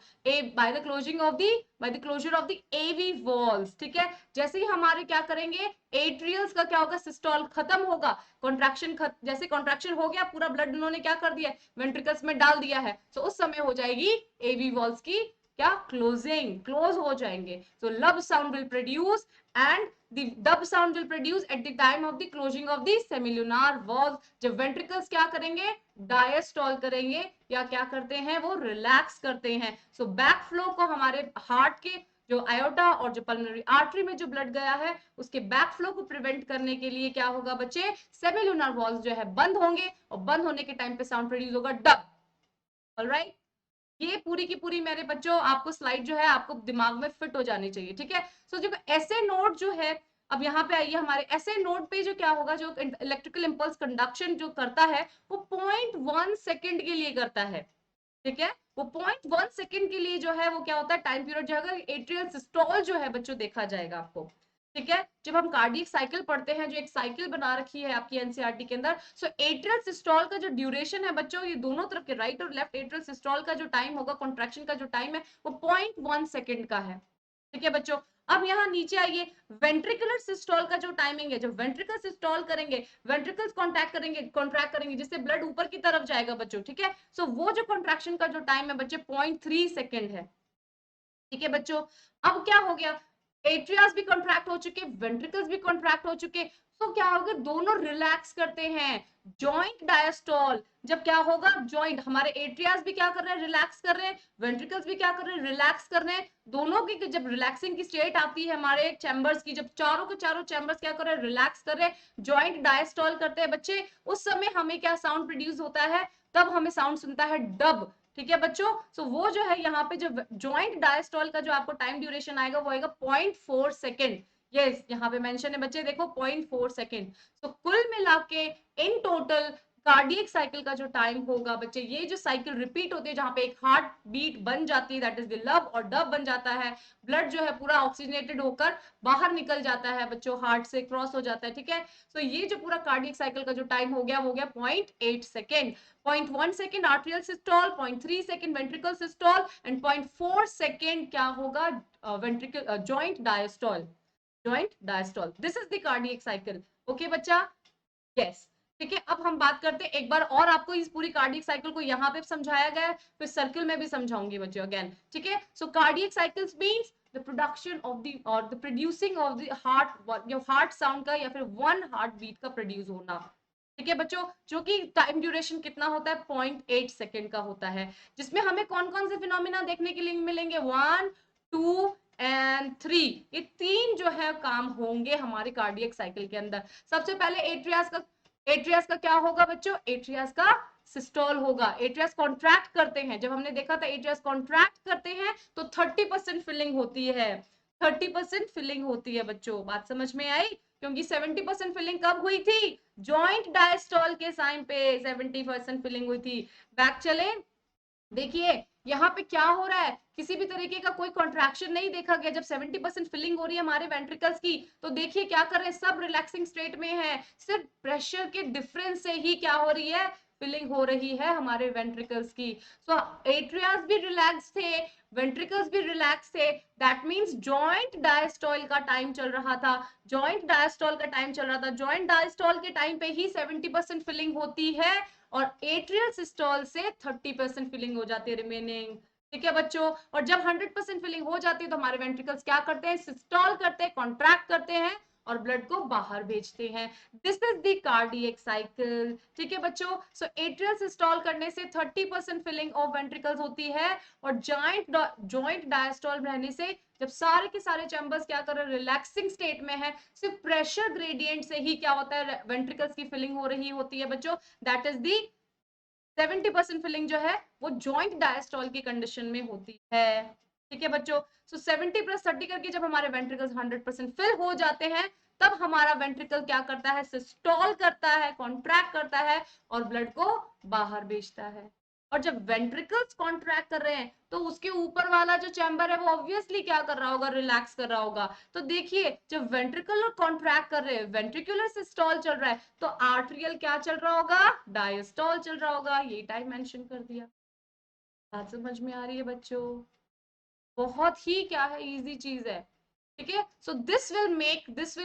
by the closure of the AV walls। ठीक है, जैसे ही हमारे क्या करेंगे, एट्रियल्स का क्या होगा, सिस्टोल खत्म होगा, कॉन्ट्रैक्शन जैसे कॉन्ट्रैक्शन हो गया, पूरा ब्लड उन्होंने क्या कर दिया, वेंट्रिकल्स में डाल दिया है, तो उस समय हो जाएगी एवी वॉल्स की क्या, क्लोजिंग, क्लोज हो जाएंगे। So love sound will produce and the dub sound will produce at the time of the closing of the semilunar valve, जब ventricles क्या करेंगे, डायस्टॉल करेंगे या क्या करते हैं, वो रिलैक्स करते हैं। सो बैक फ्लो को हमारे हार्ट के जो आयोटा और जो पल्मोनरी आर्टरी में जो ब्लड गया है उसके बैक फ्लो को प्रिवेंट करने के लिए क्या होगा बच्चे, सेमिलुनर वॉल्स जो है बंद होंगे, और बंद होने के टाइम पे साउंड प्रोड्यूस होगा डब। ऑलराइट, ये पूरी की पूरी मेरे बच्चों आपको स्लाइड जो है आपको दिमाग में फिट हो जानी चाहिए। ठीक है, सो जो ऐसे नोट जो है, अब यहाँ पे आइए, हमारे ऐसे नोट पे जो क्या होगा, जो इलेक्ट्रिकल इंपल्स कंडक्शन जो करता है वो 0.1 सेकेंड के लिए करता है। ठीक है, वो 0.1 सेकेंड के लिए जो है वो क्या होता है, टाइम पीरियड जो है एट्रियल सिस्टोल जो है बच्चों देखा जाएगा आपको। ठीक है, जब हम कार्डियक साइकिल पढ़ते हैं, जो एक साइकिल बना रखी है आपकी एनसीईआरटी के अंदर, सो एट्रियल सिस्टोल का जो ड्यूरेशन है बच्चों, ये दोनों तरफ के राइट और लेफ्ट एट्रियल सिस्टोल का जो टाइम होगा, कॉन्ट्रैक्शन का जो टाइम है वो 0.1 सेकेंड का है। ठीक है बच्चों, अब यहाँ नीचे आइए, वेंट्रिकुलर सिस्टोल का जो टाइमिंग है, जब वेंट्रिकल सिस्टोल करेंगे, वेंट्रिकल्स कॉन्ट्रैक्ट करेंगे जिससे ब्लड ऊपर की तरफ जाएगा बच्चों। ठीक है, सो वो जो कॉन्ट्रैक्शन का जो टाइम है बच्चे 0.3 सेकेंड है। ठीक है बच्चों, अब क्या हो गया, एट्रियास भी कॉन्ट्रैक्ट हो चुके, वेंट्रिकल्स भी कॉन्ट्रैक्ट हो चुके, तो क्या होगा, दोनों रिलैक्स करते हैं, जॉइंट डायस्टोल। जब क्या होगा, जॉइंट हमारे एट्रियास भी क्या कर रहे हैं, रिलैक्स कर रहे हैं, वेंट्रिकल्स भी क्या कर रहे हैं, रिलैक्स कर रहे हैं, दोनों की जब रिलैक्सिंग की स्टेट आती है हमारे चैम्बर्स की, जब चारों के चारों चैम्बर्स क्या कर रहे हैं, रिलैक्स कर रहे हैं, जॉइंट डायस्टोल करते हैं बच्चे, उस समय हमें क्या साउंड प्रोड्यूस होता है, तब हमें साउंड सुनता है डब। ठीक है बच्चों, सो वो जो है यहाँ पे जो जॉइंट डायस्टोल का जो आपको टाइम ड्यूरेशन आएगा वो आएगा 0.4 सेकेंड। यस, यहाँ पे मेंशन है बच्चे, देखो 0.4 सेकेंड। तो कुल मिला के इन टोटल कार्डियक साइकिल का जो टाइम होगा बच्चे, ये जो साइकिल रिपीट होती है जहां पे एक हार्ट बीट बन जाती है, दैट इज द लव, और डब बन जाता है, ब्लड जो है पूरा ऑक्सीजनेटेड होकर बाहर निकल जाता है बच्चों, हार्ट से क्रॉस हो जाता है। ठीक है, तो ये जो पूरा कार्डियक साइकिल का जो टाइम हो गया वो हो गया 0.8 second. 0.1 second atrial systole, 0.3 second ventricle systole, and 0.4 second क्या होगा, ventricle joint diastole, joint diastole. This is the cardiac cycle. Okay बच्चा, यस। ठीक है, अब हम बात करते हैं एक बार और, आपको इस पूरी कार्डियक साइकिल को यहाँ पे समझाया गया है, फिर सर्किल में भी समझाऊंगी बच्चों अगेन। ठीक है, so cardiac cycles means the production of the और the producing of the heart, जो हार्ट साउंड का या फिर वन हार्ट बीट का प्रोड्यूस होना। ठीक है बच्चों, जो कि टाइम ड्यूरेशन कितना होता है, 0.8 सेकेंड का होता है, जिसमें हमें कौन कौन से फिनोमिना देखने के लिए मिलेंगे, 1, 2 एंड 3, ये तीन जो है काम होंगे हमारे कार्डियक साइकिल के अंदर। सबसे पहले एट्रियास का क्या होगा बच्चों, एट्रियास का सिस्टोल होगा, एट्रियास कॉन्ट्रैक्ट करते हैं, जब हमने देखा था एट्रियास कॉन्ट्रैक्ट करते हैं तो 30% फिलिंग होती है, 30% फिलिंग होती है बच्चों। बात समझ में आई, क्योंकि 70% फिलिंग कब हुई थी, जॉइंट डायस्टोल के टाइम पे 70% फिलिंग हुई थी। बैक चले, देखिए यहाँ पे क्या हो रहा है, किसी भी तरीके का कोई कॉन्ट्रैक्शन नहीं देखा गया, जब 70% फिलिंग हो रही है हमारे वेंट्रिकल्स की, तो देखिए क्या कर रहे हैं, सब रिलैक्सिंग स्टेट में है, सिर्फ प्रेशर के डिफरेंस से ही क्या हो रही है, फिलिंग हो रही है हमारे वेंट्रिकल्स की। सो एट्रियास भी रिलैक्स थे, वेंट्रिकल्स भी रिलैक्स थे, दैट मींस जॉइंट डायस्टॉल का टाइम चल रहा था, जॉइंट डायस्टॉल का टाइम चल रहा था, जॉइंट डायस्टॉल के टाइम पे ही 70% फिलिंग होती है और एट्रियल सिस्टोल से 30% फिलिंग हो जाती है रिमेनिंग। ठीक है बच्चों, और जब 100% फिलिंग हो जाती है तो हमारे वेंट्रिकल्स क्या करते हैं, सिस्टॉल करते हैं, कॉन्ट्रैक्ट करते हैं और ब्लड को बाहर भेजते हैं। This is the cardiac cycle. ठीक है बच्चों, सो एट्रियल सिस्टोल करने से 30% फिलिंग ऑफ वेंट्रिकल्स होती है और जॉइंट डायस्टोल रहने से जब सारे के सारे चैम्बर्स क्या कर रहे हैं, रिलैक्सिंग स्टेट में है, सिर्फ प्रेशर ग्रेडियंट से ही क्या होता है, वेंट्रिकल्स की फिलिंग हो रही होती है बच्चों। दैट इज दी 70% फिलिंग जो है वो जॉइंट डायस्टोल की कंडीशन में होती है। ठीक है बच्चों, सो 70 + 30 करके जब हमारे वेंट्रिकल्स 100% फिल हो जाते हैं तब हमारा वेंट्रिकल क्या करता है, सिस्टोल करता है, कॉन्ट्रैक्ट करता है और ब्लड को बाहर भेजता है। और जब वेंट्रिकल्स कॉन्ट्रैक्ट कर रहे हैं तो उसके ऊपर वाला जो चैम्बर है वो ऑब्वियसली क्या कर रहा होगा, रिलैक्स कर रहा होगा। तो देखिए जब वेंट्रिकल कॉन्ट्रैक्ट कर रहे हैं, वेंट्रिकुलर सिस्टोल चल रहा है, तो आर्ट्रियल क्या चल रहा होगा, डायस्टोल चल रहा होगा। ये टाइम मेंशन कर दिया। बात समझ में आ रही है बच्चों? बहुत ही क्या है, इजी चीज है। ठीक है, so this will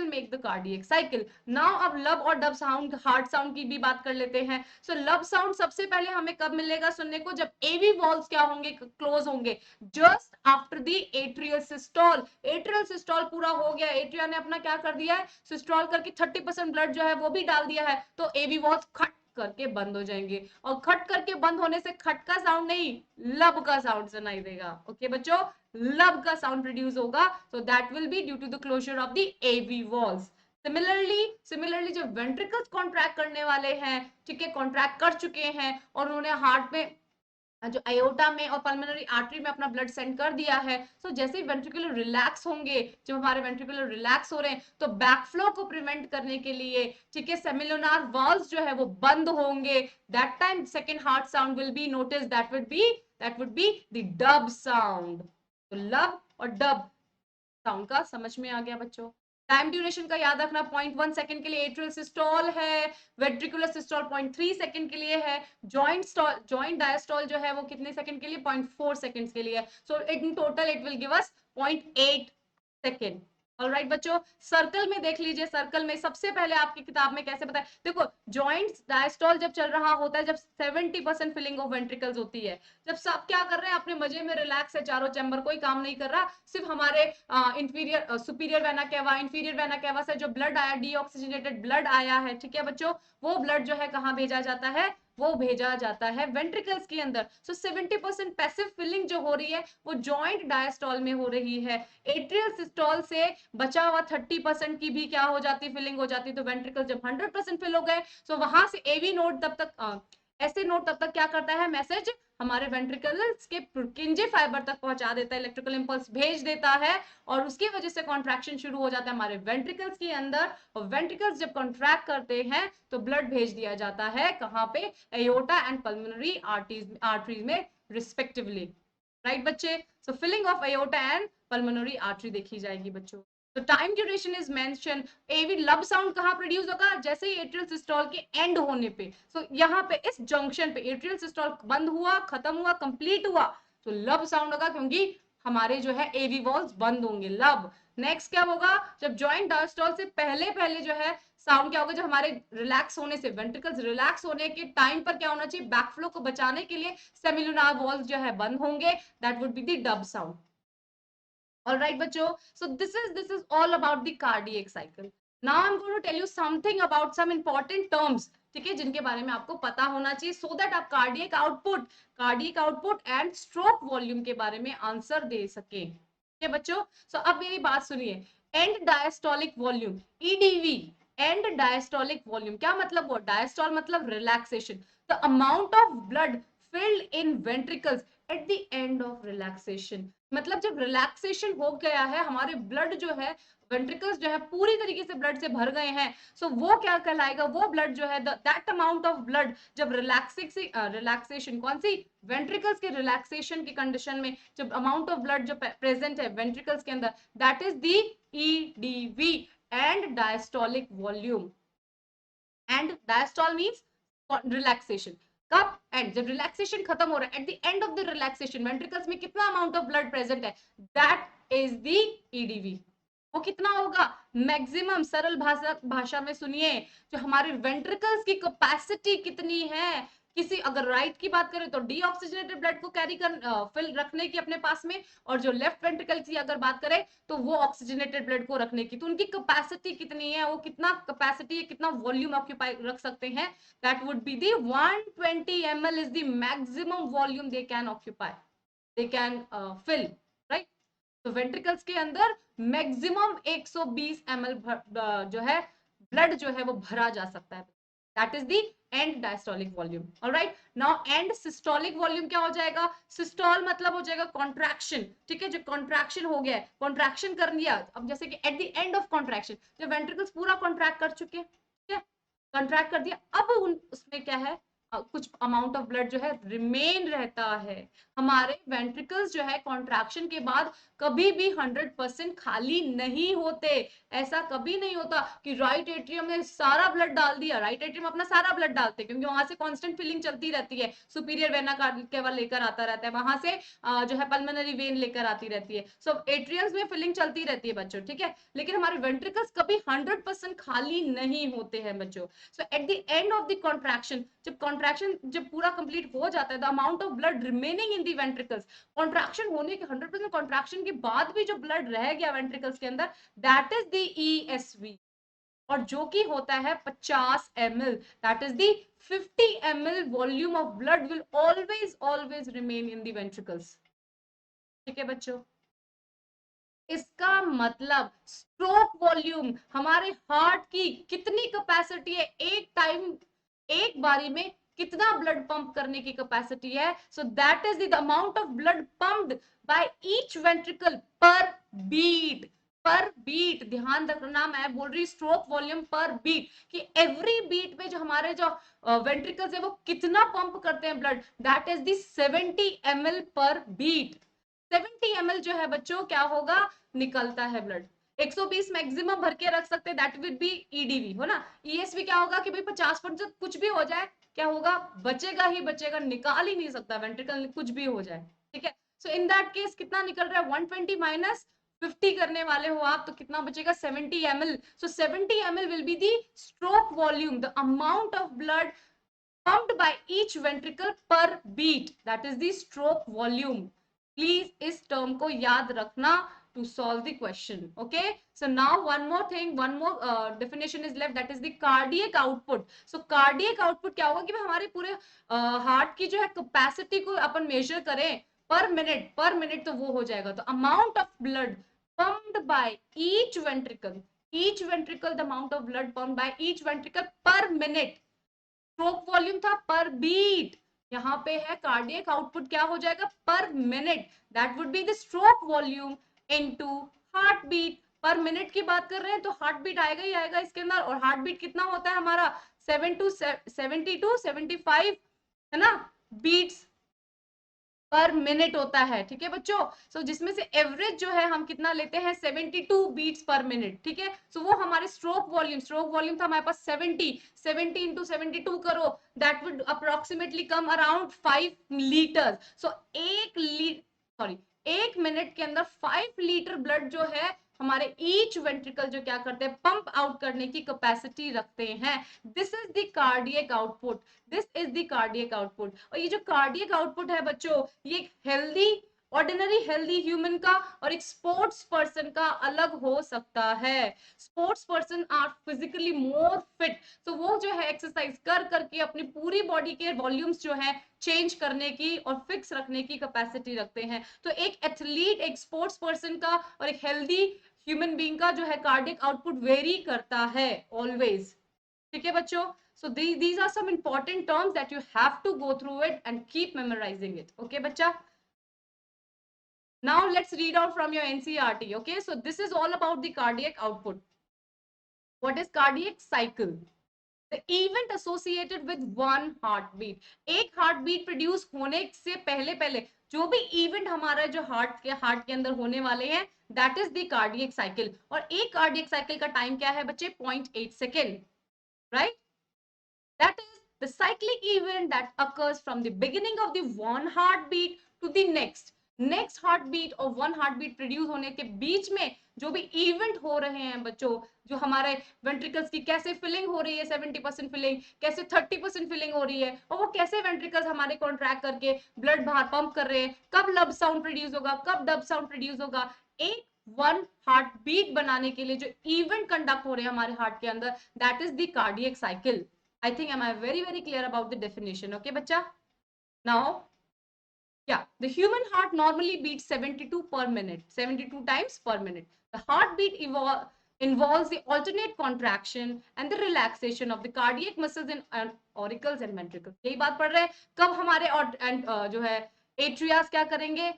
make the cardiac cycle. Now अब लब और डब साउंड, हार्ट साउंड की भी बात कर लेते हैं। सो लब साउंड सबसे पहले हमें कब मिलेगा सुनने को, जब एवी वॉल्स क्या होंगे, क्लोज होंगे, just after the atrial systole. Atrial systole पूरा हो गया, एट्रिया ने अपना क्या कर दिया है, सिस्टोल करके 30% ब्लड जो है वो भी डाल दिया है, तो एवी वॉल्स खट करके बंद हो जाएंगे और खट करके बंद होने से खट का साउंड नहीं, लब का साउंड सुनाई देगा। ओके बच्चों, लब का साउंड प्रोड्यूस होगा, so that will be due to the closure of the AV walls. Similarly जब वेंट्रिकल्स कॉन्ट्रैक्ट करने वाले हैं, ठीक है, कॉन्ट्रैक्ट कर चुके हैं और उन्होंने हार्ट में जो अयोटा में और पल्मोनरी आर्टरी में अपना ब्लड सेंड कर दिया है, तो जैसे ही वेंट्रिकुलर रिलैक्स होंगे, जब हमारे वेंट्रिकुलर रिलैक्स हो रहे हैं तो बैकफ्लो को प्रिवेंट करने के लिए, ठीक है, सेमिलुनार वॉल्व्स जो है वो बंद होंगे। That time second heart sound will be notice, that would be the dub sound. तो लब और डब साउंड का समझ में आ गया बच्चों। टाइम ड्यूरेशन का याद रखना, 0.1 सेकंड के लिए एट्रियल सिस्टोल है, वेंट्रिकुलर सिस्टोल 0.3 सेकंड के लिए है, जॉइंट डायस्टोल जो है वो कितने सेकंड के लिए, 0.4 सेकंड्स के लिए। So in total it will give us 0.8 second. Alright बच्चों, सर्कल में देख लीजिए, सर्कल में सबसे पहले आपकी किताब में कैसे बताया, देखो जॉइंट डायस्टोल जब चल रहा होता है, जब 70% फिलिंग ऑफ वेंट्रिकल्स होती है, जब सब क्या कर रहे हैं, अपने मजे में रिलैक्स है, चारों चैम्बर कोई काम नहीं कर रहा, सिर्फ हमारे इंफीरियर सुपीरियर वेना केवा, इंफीरियर वेना केवा से जो ब्लड आया, डीऑक्सीजनेटेड ब्लड आया है, ठीक है बच्चों, वो ब्लड जो है कहाँ भेजा जाता है, वो भेजा जाता है वेंट्रिकल्स के अंदर। सो 70% पैसिव फिलिंग जो हो रही है वो जॉइंट डायस्टोल में हो रही है। एट्रियल सिस्टोल से बचा हुआ 30% की भी क्या हो जाती, फिलिंग हो जाती। तो वेंट्रिकल जब 100% फिल हो गए, सो वहां से एवी नोड तब तक ऐसे नोड तब तक क्या करता है, मैसेज हमारे वेंट्रिकल्स के पुर्किंजे फाइबर तक पहुंचा देता है, इलेक्ट्रिकल इंपल्स भेज देता है और उसकी वजह से कॉन्ट्रैक्शन शुरू हो जाता है हमारे वेंट्रिकल्स के अंदर। और वेंट्रिकल्स जब कॉन्ट्रैक्ट करते हैं तो ब्लड भेज दिया जाता है कहां पे, एयोटा एंड पल्मोनरी आर्टरीज में रिस्पेक्टिवली। राइट बच्चे, so filling of aorta and pulmonary artery देखी जाएगी बच्चों। तो time duration is mention, AV lub sound कहां प्रोड्यूस होगा, जैसे ही एट्रियल सिस्टोल के एंड होने पे, सो यहाँ पे इस जंक्शन पे एट्रियल सिस्टोल बंद हुआ, खत्म हुआ, कंप्लीट हुआ, तो लब साउंड होगा, क्योंकि हमारे जो है एवी वॉल्स बंद होंगे, लब। नेक्स्ट क्या होगा, जब जॉइंट डायस्टोल से पहले पहले जो है साउंड क्या होगा, जब हमारे रिलैक्स होने से, वेंट्रिकल्स रिलैक्स होने के टाइम पर क्या होना चाहिए, बैकफ्लो को बचाने के लिए सेमिलुनार वॉल्स जो है बंद होंगे, that would be the dub sound. All right, बच्चों. So this is all about the cardiac cycle. Now I'm going to tell you something about some important terms. ठीक है, जिनके बारे में आपको पता होना चाहिए, so that आप cardiac output and stroke volume के बारे में आंसर दे सके। ठीक है बच्चों, so अब मेरी बात सुनिए, and diastolic volume, EDV, and diastolic volume क्या मतलब, वो डायस्टोल मतलब relaxation, the amount of blood filled in ventricles at the end of relaxation। मतलब जब रिलैक्सेशन हो गया है, हमारे ब्लड जो है, वेंट्रिकल्स जो है पूरी तरीके से ब्लड से भर गए हैं, सो वो क्या कहलाएगा, वो ब्लड जो है, दैट अमाउंट ऑफ ब्लड जब रिलैक्सेशन कौन सी, वेंट्रिकल्स के रिलैक्सेशन की कंडीशन में जब अमाउंट ऑफ ब्लड जो प्रेजेंट है वेंट्रिकल्स के अंदर, that is the EDV, and diastolic volume. And diastole means relaxation, कब? एंड, जब रिलैक्सेशन खत्म हो रहा है, eight the end of the relaxation ventricles में कितना अमाउंट ऑफ ब्लड प्रेजेंट है, दैट इज द ईडीवी। वो कितना होगा? मैक्सिमम, सरल भाषा में सुनिए, जो हमारे वेंट्रिकल्स की कैपेसिटी कितनी है, किसी अगर राइट की बात करें तो डीऑक्सीजनेटेड ब्लड को कैरी कर फिल रखने की अपने पास में, और जो लेफ्ट वेंट्रिकल की अगर बात करें तो वो ऑक्सीजनेटेड ब्लड को रखने की, तो उनकी कैपेसिटी कितनी है, वो कितना कैपेसिटी है, कितना वॉल्यूम ऑक्यूपाई रख सकते हैं, that would be the 120 ml is the maximum volume they can occupy, they can fill, right. तो वेंट्रिकल्स के अंदर मैक्सिमम 120 ml जो है ब्लड जो है वो भरा जा सकता है, that is the and diastolic volume. Alright, now and systolic volume क्या हो जाएगा? सिस्टोल मतलब हो जाएगा कॉन्ट्रैक्शन, ठीक है, जो कॉन्ट्रैक्शन हो गया है, कॉन्ट्रैक्शन कर लिया, अब जैसे कि eight the end of contraction जब वेंट्रिकल्स पूरा कॉन्ट्रैक्ट कर चुके हैं, ठीक है, कॉन्ट्रैक्ट कर दिया, अब उसमें क्या है, कुछ अमाउंट ऑफ ब्लड जो है रिमेन रहता है। हमारे वेंट्रिकल्स जो है कॉन्ट्रैक्शन के बाद कभी भी 100% खाली नहीं होते। ऐसा कभी नहीं होता कि राइट एट्रियम में सारा ब्लड डाल दिया, राइट एट्रियम अपना सारा ब्लड डालते हैं क्योंकि वहां से कांस्टेंट फिलिंग चलती रहती है, सुपीरियर वेना केवल लेकर आता रहता है, वहां से जो है पल्मोनरी वेन लेकर आती रहती है, सो एट्रियम्स में फिलिंग चलती रहती है बच्चों, ठीक है, लेकिन हमारे वेंट्रिकल्स कभी 100% खाली नहीं होते हैं बच्चों। So at the end of the contraction, जब कॉन्ट्रैक्शन जब पूरा कंप्लीट हो जाता है, the amount of blood remaining in the ventricles, contraction होने के 100% कॉन्ट्रैक्शन के बाद भी जो ब्लड रह गया वेंट्रिकल्स के अंदर, दैट इज द ESV, और जो कि होता है 50 ml, that is the 50 ml volume of blood will always always remain in the ventricles, ठीक है बच्चों। इसका मतलब स्ट्रोक वॉल्यूम, हमारे हार्ट की कितनी कैपेसिटी है, एक टाइम, एक बारी में कितना ब्लड पंप करने की कैपेसिटी है, so that is the amount of blood pumped by each ventricle per beat, पर बीट, ध्यान रखना, मैं बोल रही स्ट्रोक वॉल्यूम पर बीट, कि एवरी बीट में जो हमारे जो वेंट्रिकल्स है वो कितना पंप करते हैं blood, that is the 70 ml पर बीट। 70 ml जो है बच्चों क्या होगा, निकलता है ब्लड। 120 मैक्सिमम भर के रख सकते हैं, दैट विल बी ईडीवी, हो ना। ईएसवी क्या होगा कि भाई 50% कुछ भी हो जाए, क्या होगा, बचेगा ही बचेगा, निकाल ही नहीं सकता वेंट्रिकल, कुछ भी हो जाए, ठीक है। सो इन दैट केस कितना निकल रहा है, 120 माइनस 50 करने वाले हो आप तो कितना बचेगा, 70 ml। So 70 ml will be the stroke volume, the amount of blood pumped by each ventricle per beat, that is the stroke volume। Please इस टर्म को याद रखना to solve the question, okay। So now one more thing, one more definition is left, that is the cardiac output। So cardiac output क्या होगा कि हमारे पूरे heart की जो है कैपेसिटी को अपन मेजर करें पर मिनट तो वो हो जाएगा, तो amount of blood pumped by each ventricle the amount of blood pumped by each ventricle per minute, stroke volume था पर बीट, यहाँ पे है कार्डियक आउटपुट क्या हो जाएगा, per minute, that would be the stroke volume into heart beat. Per minute की बात कर रहे हैं तो हार्ट बीट आएगा ही आएगा इसके अंदर, और हार्ट बीट कितना होता है हमारा 70 to 75, है ना, बीट्स पर मिनट होता है, ठीक है बच्चों। सो जिसमें से एवरेज जो है हम कितना लेते हैं, 72 बीट्स पर मिनट, ठीक है। सो वो हमारे स्ट्रोक वॉल्यूम था हमारे पास 70 इंटू 72 करो, that would approximately come around 5 litre. So एक मिनट के अंदर 5 लीटर ब्लड जो है हमारे ईच वेंट्रिकल जो क्या करते हैं, पंप आउट करने की कैपेसिटी रखते हैं। This is the cardiac output, this is the cardiac output. और ये जो कार्डियक आउटपुट है बच्चों, ये हेल्दी, ऑर्डिनरी हेल्दी ह्यूमन का और एक स्पोर्ट्स पर्सन का अलग हो सकता है। Sports person are physically more fit, तो वो जो है एक्सरसाइज कर करके अपनी पूरी बॉडी के वॉल्यूम्स जो है चेंज करने की और फिक्स रखने की कैपेसिटी रखते हैं। तो एक एथलीट, एक स्पोर्ट्स पर्सन का और एक हेल्दी ह्यूमन बीइंग का जो है कार्डियक आउटपुट वेरी करता है ऑलवेज, ठीक है बच्चों। So these are some important terms that you have to go through it and keep memorizing it, okay बच्चा। Now let's read out from your NCERT, okay। So this is all about the cardiac output। What is cardiac cycle? The event associated with one heartbeat। एक heartbeat produce होने से पहले पहले जो भी event हमारा जो हार्ट के अंदर होने वाले हैं, that is the cardiac cycle. और एक कार्डियक साइकिल का टाइम क्या है बच्चे, 0.8 second, right. That is the cyclic event that occurs from the beginning of the one heartbeat to the next heartbeat और one heartbeat प्रोड्यूस होने के बीच में जो भी इवेंट हो रहे हैं बच्चों, जो हमारे वेंट्रिकल्स की कैसे फिलिंग हो रही है, 70% फिलिंग, कैसे 30% फिलिंग हो रही है, और वो कैसे वेंट्रिकल्स हमारे कॉन्ट्रैक्ट करके ब्लड बाहर पंप कर रहे हैं, कब लब साउंड प्रोड्यूस होगा, कब डब साउंड प्रोड्यूस होगा, एक वन हार्ट बीट बनाने के लिए जो इवेंट कंडक्ट हो रहे हैं हमारे हार्ट के अंदर, that is the cardiac cycle. I think am I very clear about the definition. Okay बच्चा, now yeah, the human heart normally beats 72 per minute, 72 times per minute. The heartbeat involves the alternate contraction and the relaxation of the cardiac muscles in auricles and ventricles. यही बात पढ़ रहे हैं, कब हमारे जो है एट्रियास क्या करेंगे,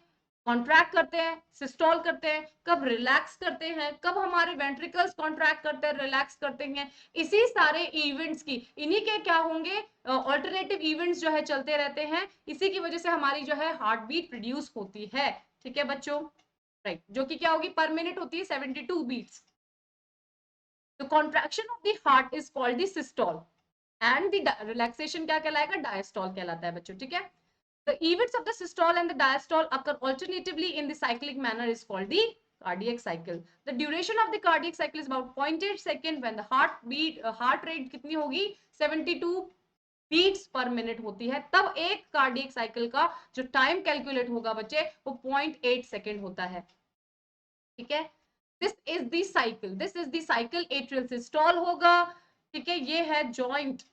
कॉन्ट्रैक्ट करते हैं, सिस्टोल करते हैं, कब रिलैक्स करते हैं, कब हमारे वेंट्रिकल्स कॉन्ट्रैक्ट करते हैं, रिलैक्स करते हैं. इसी सारे इवेंट्स की, इन्हीं के क्या होंगे, ऑल्टरनेटिव इवेंट्स जो है चलते रहते हैं. इसी की वजह से हमारी जो है हार्ट बीट प्रोड्यूस होती है. ठीक है बच्चों, राइट, जो कि क्या होगी, पर मिनट होती है 72 beats. The contraction of the heart is called the systole and the relaxation क्या कहलाएगा, डायस्टोल कहलाता है बच्चों. ठीक है, the events of the systole and the diastole occur alternatively in the cyclic manner is called the cardiac cycle. The duration of the cardiac cycle is about 0.8 second when the heart rate कितनी होगी, 72 beats per minute होती है, तब एक cardiac cycle का जो time calculate होगा बच्चे वो 0.8 सेकेंड होता है. ठीक है, this is the cycle. Atrial systole होगा. ठीक है, ये है joint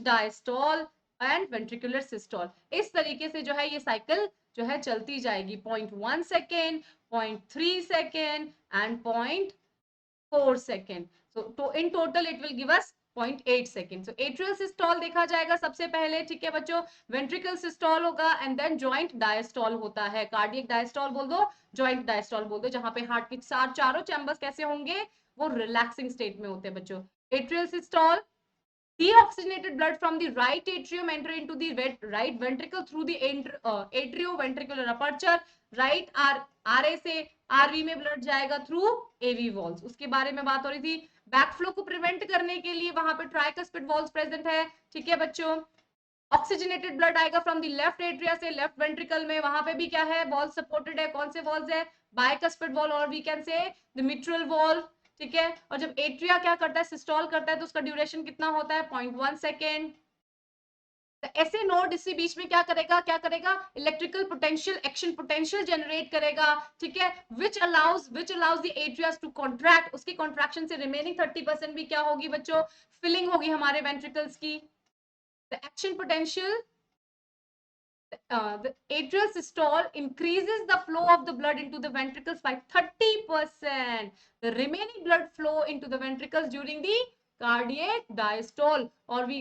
diastole and ventricular systole. इस तरीके से जो है ये साइकिल जो है चलती जाएगी. 0.1 सेकेंड, 0.3 सेकेंड एंड 0.4 सेकेंड. तो in total it will give us 0.8 second. So atrial systole देखा जाएगा सबसे पहले. ठीक है बच्चों, वेंट्रिकल सिस्टोल होगा एंड देन जॉइंट डायस्टोल होता है. कार्डियक डायस्टोल बोल दो, जॉइंट डायस्टोल बोल दो, जहां पे हार्ट के चारों चैम्बर्स कैसे होंगे, वो रिलैक्सिंग स्टेट में होते हैं बच्चों. Atrial systole, deoxygenated blood from the right atrium enter into the right ventricle through the atrioventricular aperture. right RA से RV में ब्लड जाएगा थ्रू AV वॉल्स. उसके बारे में बात हो रही थी. बैकफ्लो को प्रिवेंट करने के लिए वहां पे ट्राइकस्पिड वॉल्स प्रेजेंट है. ठीक है बच्चों, ऑक्सीजनेटेड ब्लड आएगा फ्रॉम द लेफ्ट एट्रिया से लेफ्ट वेंट्रिकल में. वहां पे भी क्या है, वॉल सपोर्टेड है. कौन से वॉल्स है, बाइकस्पिड वॉल और we can say the mitral valve. ठीक है, और जब एट्रिया क्या करता है, सिस्टोल करता है, तो उसका ड्यूरेशन कितना होता है, 0.1 सेकेंड. ऐसे नोड इसी बीच में क्या करेगा, electrical potential, action potential generate करेगा. ठीक है, which allows the atrias to contract. उसकी कॉन्ट्रैक्शन से रिमेनिंग 30% भी क्या होगी बच्चों, फिलिंग होगी हमारे वेंट्रिकल्स की. The action potential, the atrial systole increases the flow of the blood into the ventricles by 30%. The remaining blood flow into the ventricles during the cardiac diastole, or we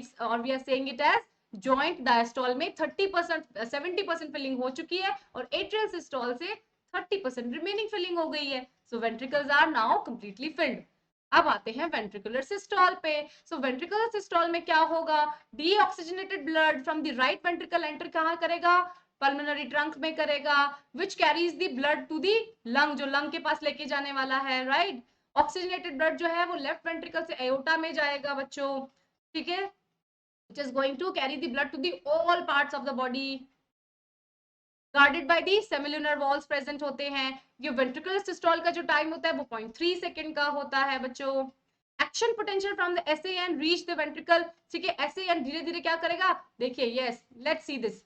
are saying it as joint diastole में 30%, 70% filling हो चुकी है और atrial systole से 30% remaining filling हो गई है. So ventricles are now completely filled. अब आते हैं वेंट्रिकुलर सिस्टोल पे. सो वेंट्रिकुलर सिस्टोल में क्या होगा, deoxygenated blood from the right ventricle enter कहां करेगा, पल्मोनरी ट्रंक में करेगा, which carries the blood to the lung, जो लंग के पास लेके जाने वाला है. राइट, ऑक्सीजनेटेड ब्लड जो है वो लेफ्ट वेंट्रिकल से एओर्टा में जाएगा बच्चों. ठीक है, which is going to carry the blood to the all parts of the body. Guarded by the semilunar walls present होते हैं. ये वेंट्रिकुलर सिस्टोल का जो टाइम होता है वो 0.3 सेकेंड का होता है बच्चों. Action potential from the SAN reach the ventricle. ठीक है, एसएएन धीरे धीरे क्या करेगा, देखिए, यस, लेट्स सी दिस.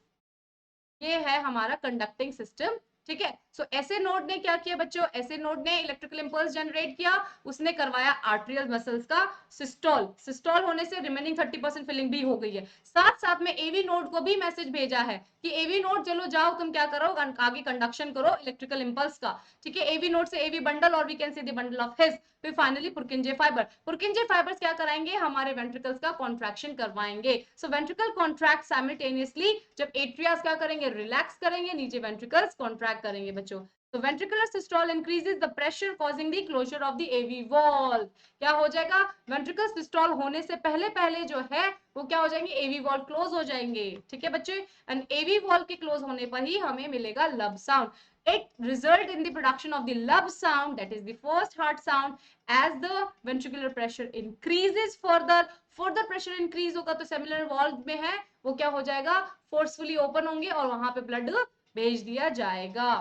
ये है हमारा कंडक्टिंग सिस्टम. ठीक है, सो ऐसे नोड ने क्या किया बच्चों, ऐसे नोड ने इलेक्ट्रिकल इंपल्स जनरेट किया, उसने करवाया आर्टेरियल मसल्स का सिस्टोल. सिस्टोल होने से रिमेनिंग 30% फिलिंग भी हो गई है. साथ साथ में एवी नोड को भी मैसेज भेजा है कि एवी नोड चलो जाओ, तुम क्या करो, आगे कंडक्शन करो इलेक्ट्रिकल इंपल्स का. ठीक है, एवी नोड से एवी बंडल, और we can say the bundle of His. फिर फाइनली पुरकिंजे फाइबर्स क्या कराएंगे, हमारे वेंट्रिकल्स का कॉन्ट्रैक्शन करवाएंगे. सो वेंट्रिकल कॉन्ट्रैक्ट साइमल्टेनियसली, जब एट्रियास क्या करेंगे, रिलैक्स करेंगे, नीचे वेंट्रिकल्स कॉन्ट्रैक्ट करेंगे बच्चों. तो ventricular systole increases the pressure causing the closure of the AV valve. क्या हो जाएगा? ventricular systole होने से पहले पहले जो है वो क्या हो जाएंगे? AV valve क्लोज हो जाएंगे. ठीक है बच्चे? एंड AV valve के क्लोज होने पर ही हमें मिलेगा लब sound. It result in the production of the lub sound, that is the first heart sound. As the ventricular pressure increases further, further pressure increase होगा तो सेमिलर वॉल्व में है वो क्या हो जाएगा? फोर्सफुली ओपन होंगे और वहां पे ब्लड भेज दिया जाएगा.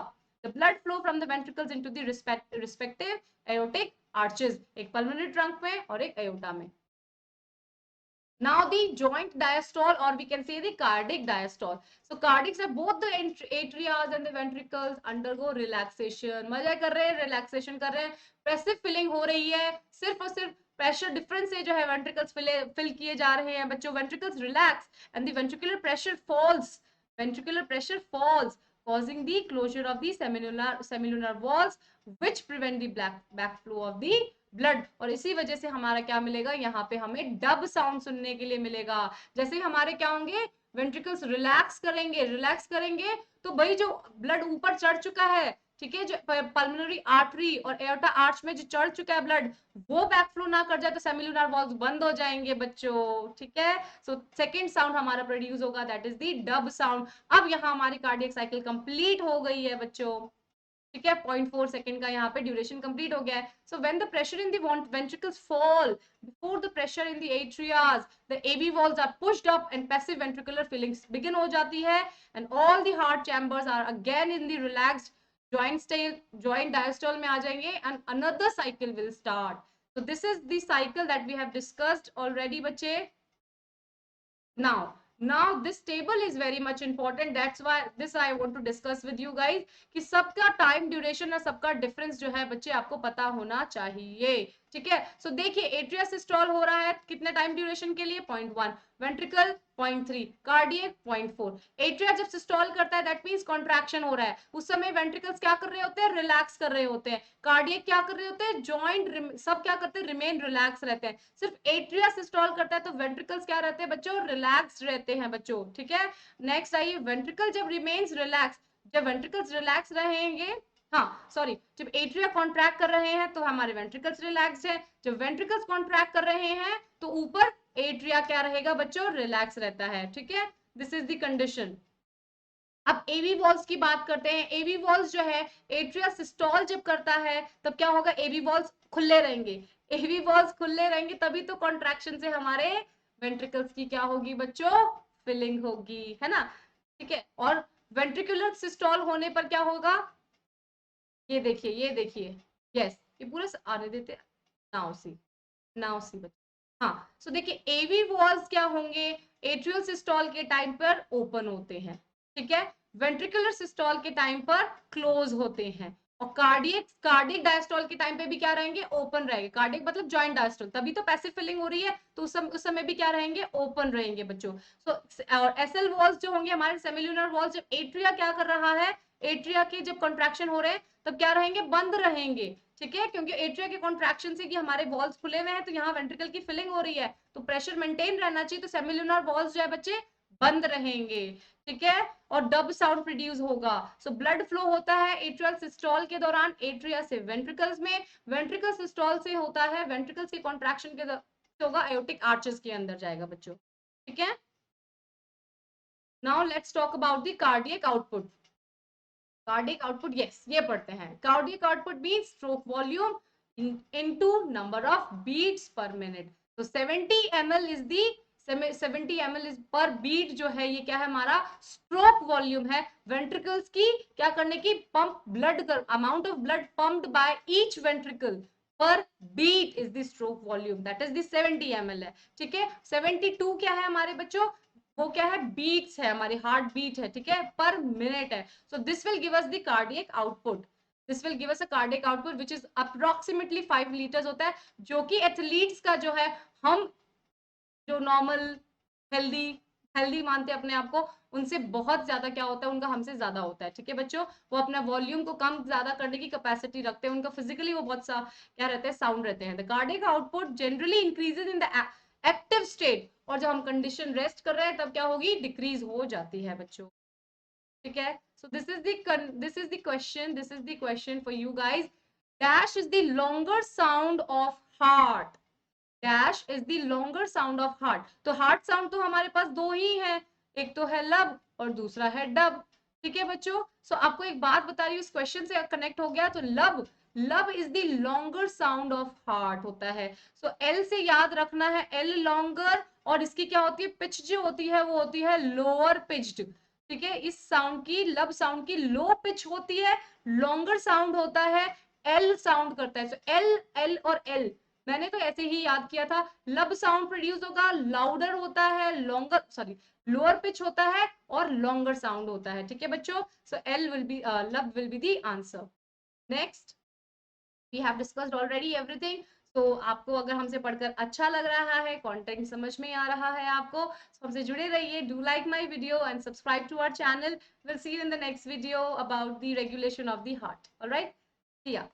The blood flow from the ventricles into the respective aortic arches, एक pulmonary trunk में और एक aorta में. Now the joint diastole, or we can say the cardiac diastole. So cardiac से both the atrias and the ventricles undergo relaxation. मजा कर रहे हैं, relaxation कर रहे हैं, passive filling हो रही है, सिर्फ और सिर्फ pressure difference से जो है ventricles fill किए जा रहे हैं बच्चों. Ventricles relax and the ventricular pressure falls. Ventricular pressure falls, causing the closure of the semilunar walls, which prevent the backflow of the blood. और इसी वजह से हमारा क्या मिलेगा? यहाँ पे हमें डब साउंड सुनने के लिए मिलेगा. जैसे ही हमारे क्या होंगे? वेंट्रिकल्स रिलैक्स करेंगे तो भाई जो ब्लड ऊपर चढ़ चुका है, ठीक है, जो पल्मोनरी आर्टरी और एओर्टा आर्च में जो चढ़ चुका है ब्लड, वो बैकफ्लो ना कर जाए तो सेमिलुनर वॉल्स बंद हो जाएंगे बच्चों. ठीक है. सो सेकंड साउंड हमारा प्रोड्यूस होगा, that is the dub sound. अब यहाँ हमारी कार्डियक साइकिल कंप्लीट हो गई है बच्चों. ठीक है. 0.4 सेकंड का यहाँ पे ड्यूरेशन कंप्लीट हो गया है. So when the pressure in the ventricles fall before the pressure in the atrias, the AV valves are pushed up and passive ventricular fillings begin हो जाती है, and all the heart chambers are again in the relaxed joint diastole में आ जाएंगे, and another cycle will start. So this is the cycle that we have discussed already बच्चे. Now this table is very much important. That's why this I want to discuss with you guys कि सबका time duration और सबका difference जो है बच्चे आपको पता होना चाहिए. ठीक है. सो देखिए एट्रिया सिस्टोल हो रहा है कितने टाइम ड्यूरेशन के लिए? 0.1. वेंट्रिकल 0.3. कार्डियक 0.4. एट्रिया जब सिस्टोल करता है दैट मींस कॉन्ट्रैक्शन हो रहा है. उस समय वेंट्रिकल्स क्या कर रहे होते हैं? रिलैक्स कर रहे होते हैं. कार्डियक क्या कर रहे होते हैं? जॉइंट सब क्या करते हैं? रिमेन रिलैक्स रहते हैं. सिर्फ एट्रिया सिस्टोल करता है तो वेंट्रिकल्स क्या रहते हैं बच्चों? रिलैक्स रहते हैं बच्चों. ठीक है. नेक्स्ट आइए, वेंट्रिकल जब रिमेन्स रिलैक्स, जब वेंट्रिकल्स रिलैक्स रहेंगे, हाँ सॉरी, जब एट्रिया कॉन्ट्रैक्ट कर रहे हैं तो हमारे वेंट्रिकल्स रिलैक्स है. जब वेंट्रिकल्स कॉन्ट्रैक्ट कर रहे हैं तो ऊपर एट्रिया क्या रहेगा बच्चों? रिलैक्स रहता है. ठीक है. This is the condition. अब एवी वॉल्स की बात करते हैं. एवी वॉल्स जो है एट्रिया सिस्टोल जब करता है तब क्या होगा? एवी वॉल्स खुले रहेंगे. एवी वॉल्स खुले रहेंगे तभी तो कॉन्ट्रैक्शन से हमारे वेंट्रिकल्स की क्या होगी बच्चों? फिलिंग होगी, है ना. ठीक है. और वेंट्रिकुलर सिस्टोल होने पर क्या होगा? ये देखिए यस, ये पूरा आने देते. नाउ सी बच्चे. हाँ. सो देखिए एवी वॉल्स क्या होंगे? एट्रियल सिस्टोल के टाइम पर ओपन होते हैं. ठीक है. वेंट्रिकुलर सिस्टोल के टाइम पर क्लोज होते हैं. और कार्डियक डायस्टोल के टाइम पे भी क्या रहेंगे? ओपन रहेंगे. कार्डियक मतलब जॉइंट डायस्टोल, तभी तो पैसिव फिलिंग हो रही है तो उस समय भी क्या रहेंगे? ओपन रहेंगे बच्चों. सो और एसएल वॉल्स जो होंगे हमारे सेमिलुनर वॉल्स, जब एट्रिया क्या कर रहा है, एट्रिया के जब कॉन्ट्रैक्शन हो रहे हैं तब क्या रहेंगे? बंद रहेंगे. ठीक है. क्योंकि एट्रिया के कॉन्ट्रैक्शन से कि हमारे वॉल्स खुले हुए हैं तो यहाँ वेंट्रिकल की फिलिंग हो रही है तो प्रेशर मेंटेन रहना चाहिए, तो सेमिलुनर वॉल्स जो है बच्चे बंद रहेंगे. ठीक है. और डब साउंड प्रोड्यूस होगा. सो ब्लड फ्लो होता है एट्रियल सिस्टोल के दौरान एट्रिया से वेंट्रिकल्स में. वेंट्रिकल सिस्टोल से होता है वेंट्रिकल्स के कॉन्ट्रैक्शन के होगा एओर्टिक आर्चेस के अंदर जाएगा बच्चों. ठीक है. Now let's talk about the cardiac output. Cardiac output, yes, ये पढ़ते हैं. Cardiac output means stroke volume into number of beats per minute. तो 70 ml is the 70 ml is per beat जो है ये क्या है? हमारा स्ट्रोक वॉल्यूम है वेंट्रिकल्स की क्या करने की? Pump blood, amount of blood pumped by each ventricle per beat is the stroke volume, that is the 70 ml है. ठीक है. 72 क्या है हमारे बच्चों? वो क्या है? बीट्स है, हमारी हार्ट बीट है. ठीक है. पर मिनट है. So this will give us the cardiac output. This will give us a cardiac output which is approximately 5 litres होता है, जो कि एथलीट्स का जो है, हम जो नॉर्मल हेल्दी हेल्दी मानते हैं अपने आप को, उनसे बहुत ज्यादा क्या होता है? उनका हमसे ज्यादा होता है. ठीक है बच्चों. वो अपना वॉल्यूम को कम ज्यादा करने की कैपेसिटी रखते हैं. उनका फिजिकली वो बहुत सा क्या रहते हैं? साउंड रहते हैं. The cardiac output generally increases in the active state, और जब हम कंडीशन रेस्ट कर रहे हैं तब क्या होगी? डिक्रीज हो जाती है बच्चों. ठीक है. So this is the question. This is the question for you guys. Dash is the longer sound of heart. Dash is the longer sound of heart. तो heart sound तो हमारे पास दो ही है, एक तो है लब और दूसरा है डब. ठीक है बच्चों. सो आपको एक बात बता रही हूँ, इस क्वेश्चन से कनेक्ट हो गया. तो लब, लब is the longer sound of heart होता है. सो एल से याद रखना है, एल लॉन्गर, और इसकी क्या होती है, पिच जो होती है वो होती है लोअर पिच्ड. ठीक है, इस साउंड की, लब साउंड की लो पिच होती है, लॉन्गर साउंड होता है, एल साउंड करता है. सो एल, एल और एल मैंने तो ऐसे ही याद किया था. लब साउंड प्रोड्यूस होगा, लाउडर होता है, लॉन्गर, सॉरी, लोअर पिच होता है और लॉन्गर साउंड होता है. ठीक है बच्चों. So L will be, lub will be the answer. Next, we have discussed already everything. तो आपको अगर हमसे पढ़कर अच्छा लग रहा है, कंटेंट समझ में आ रहा है आपको, तो हमसे जुड़े रहिए. Do like my video and subscribe to our channel. Will see you in the next video about the regulation of the heart. Alright, see या.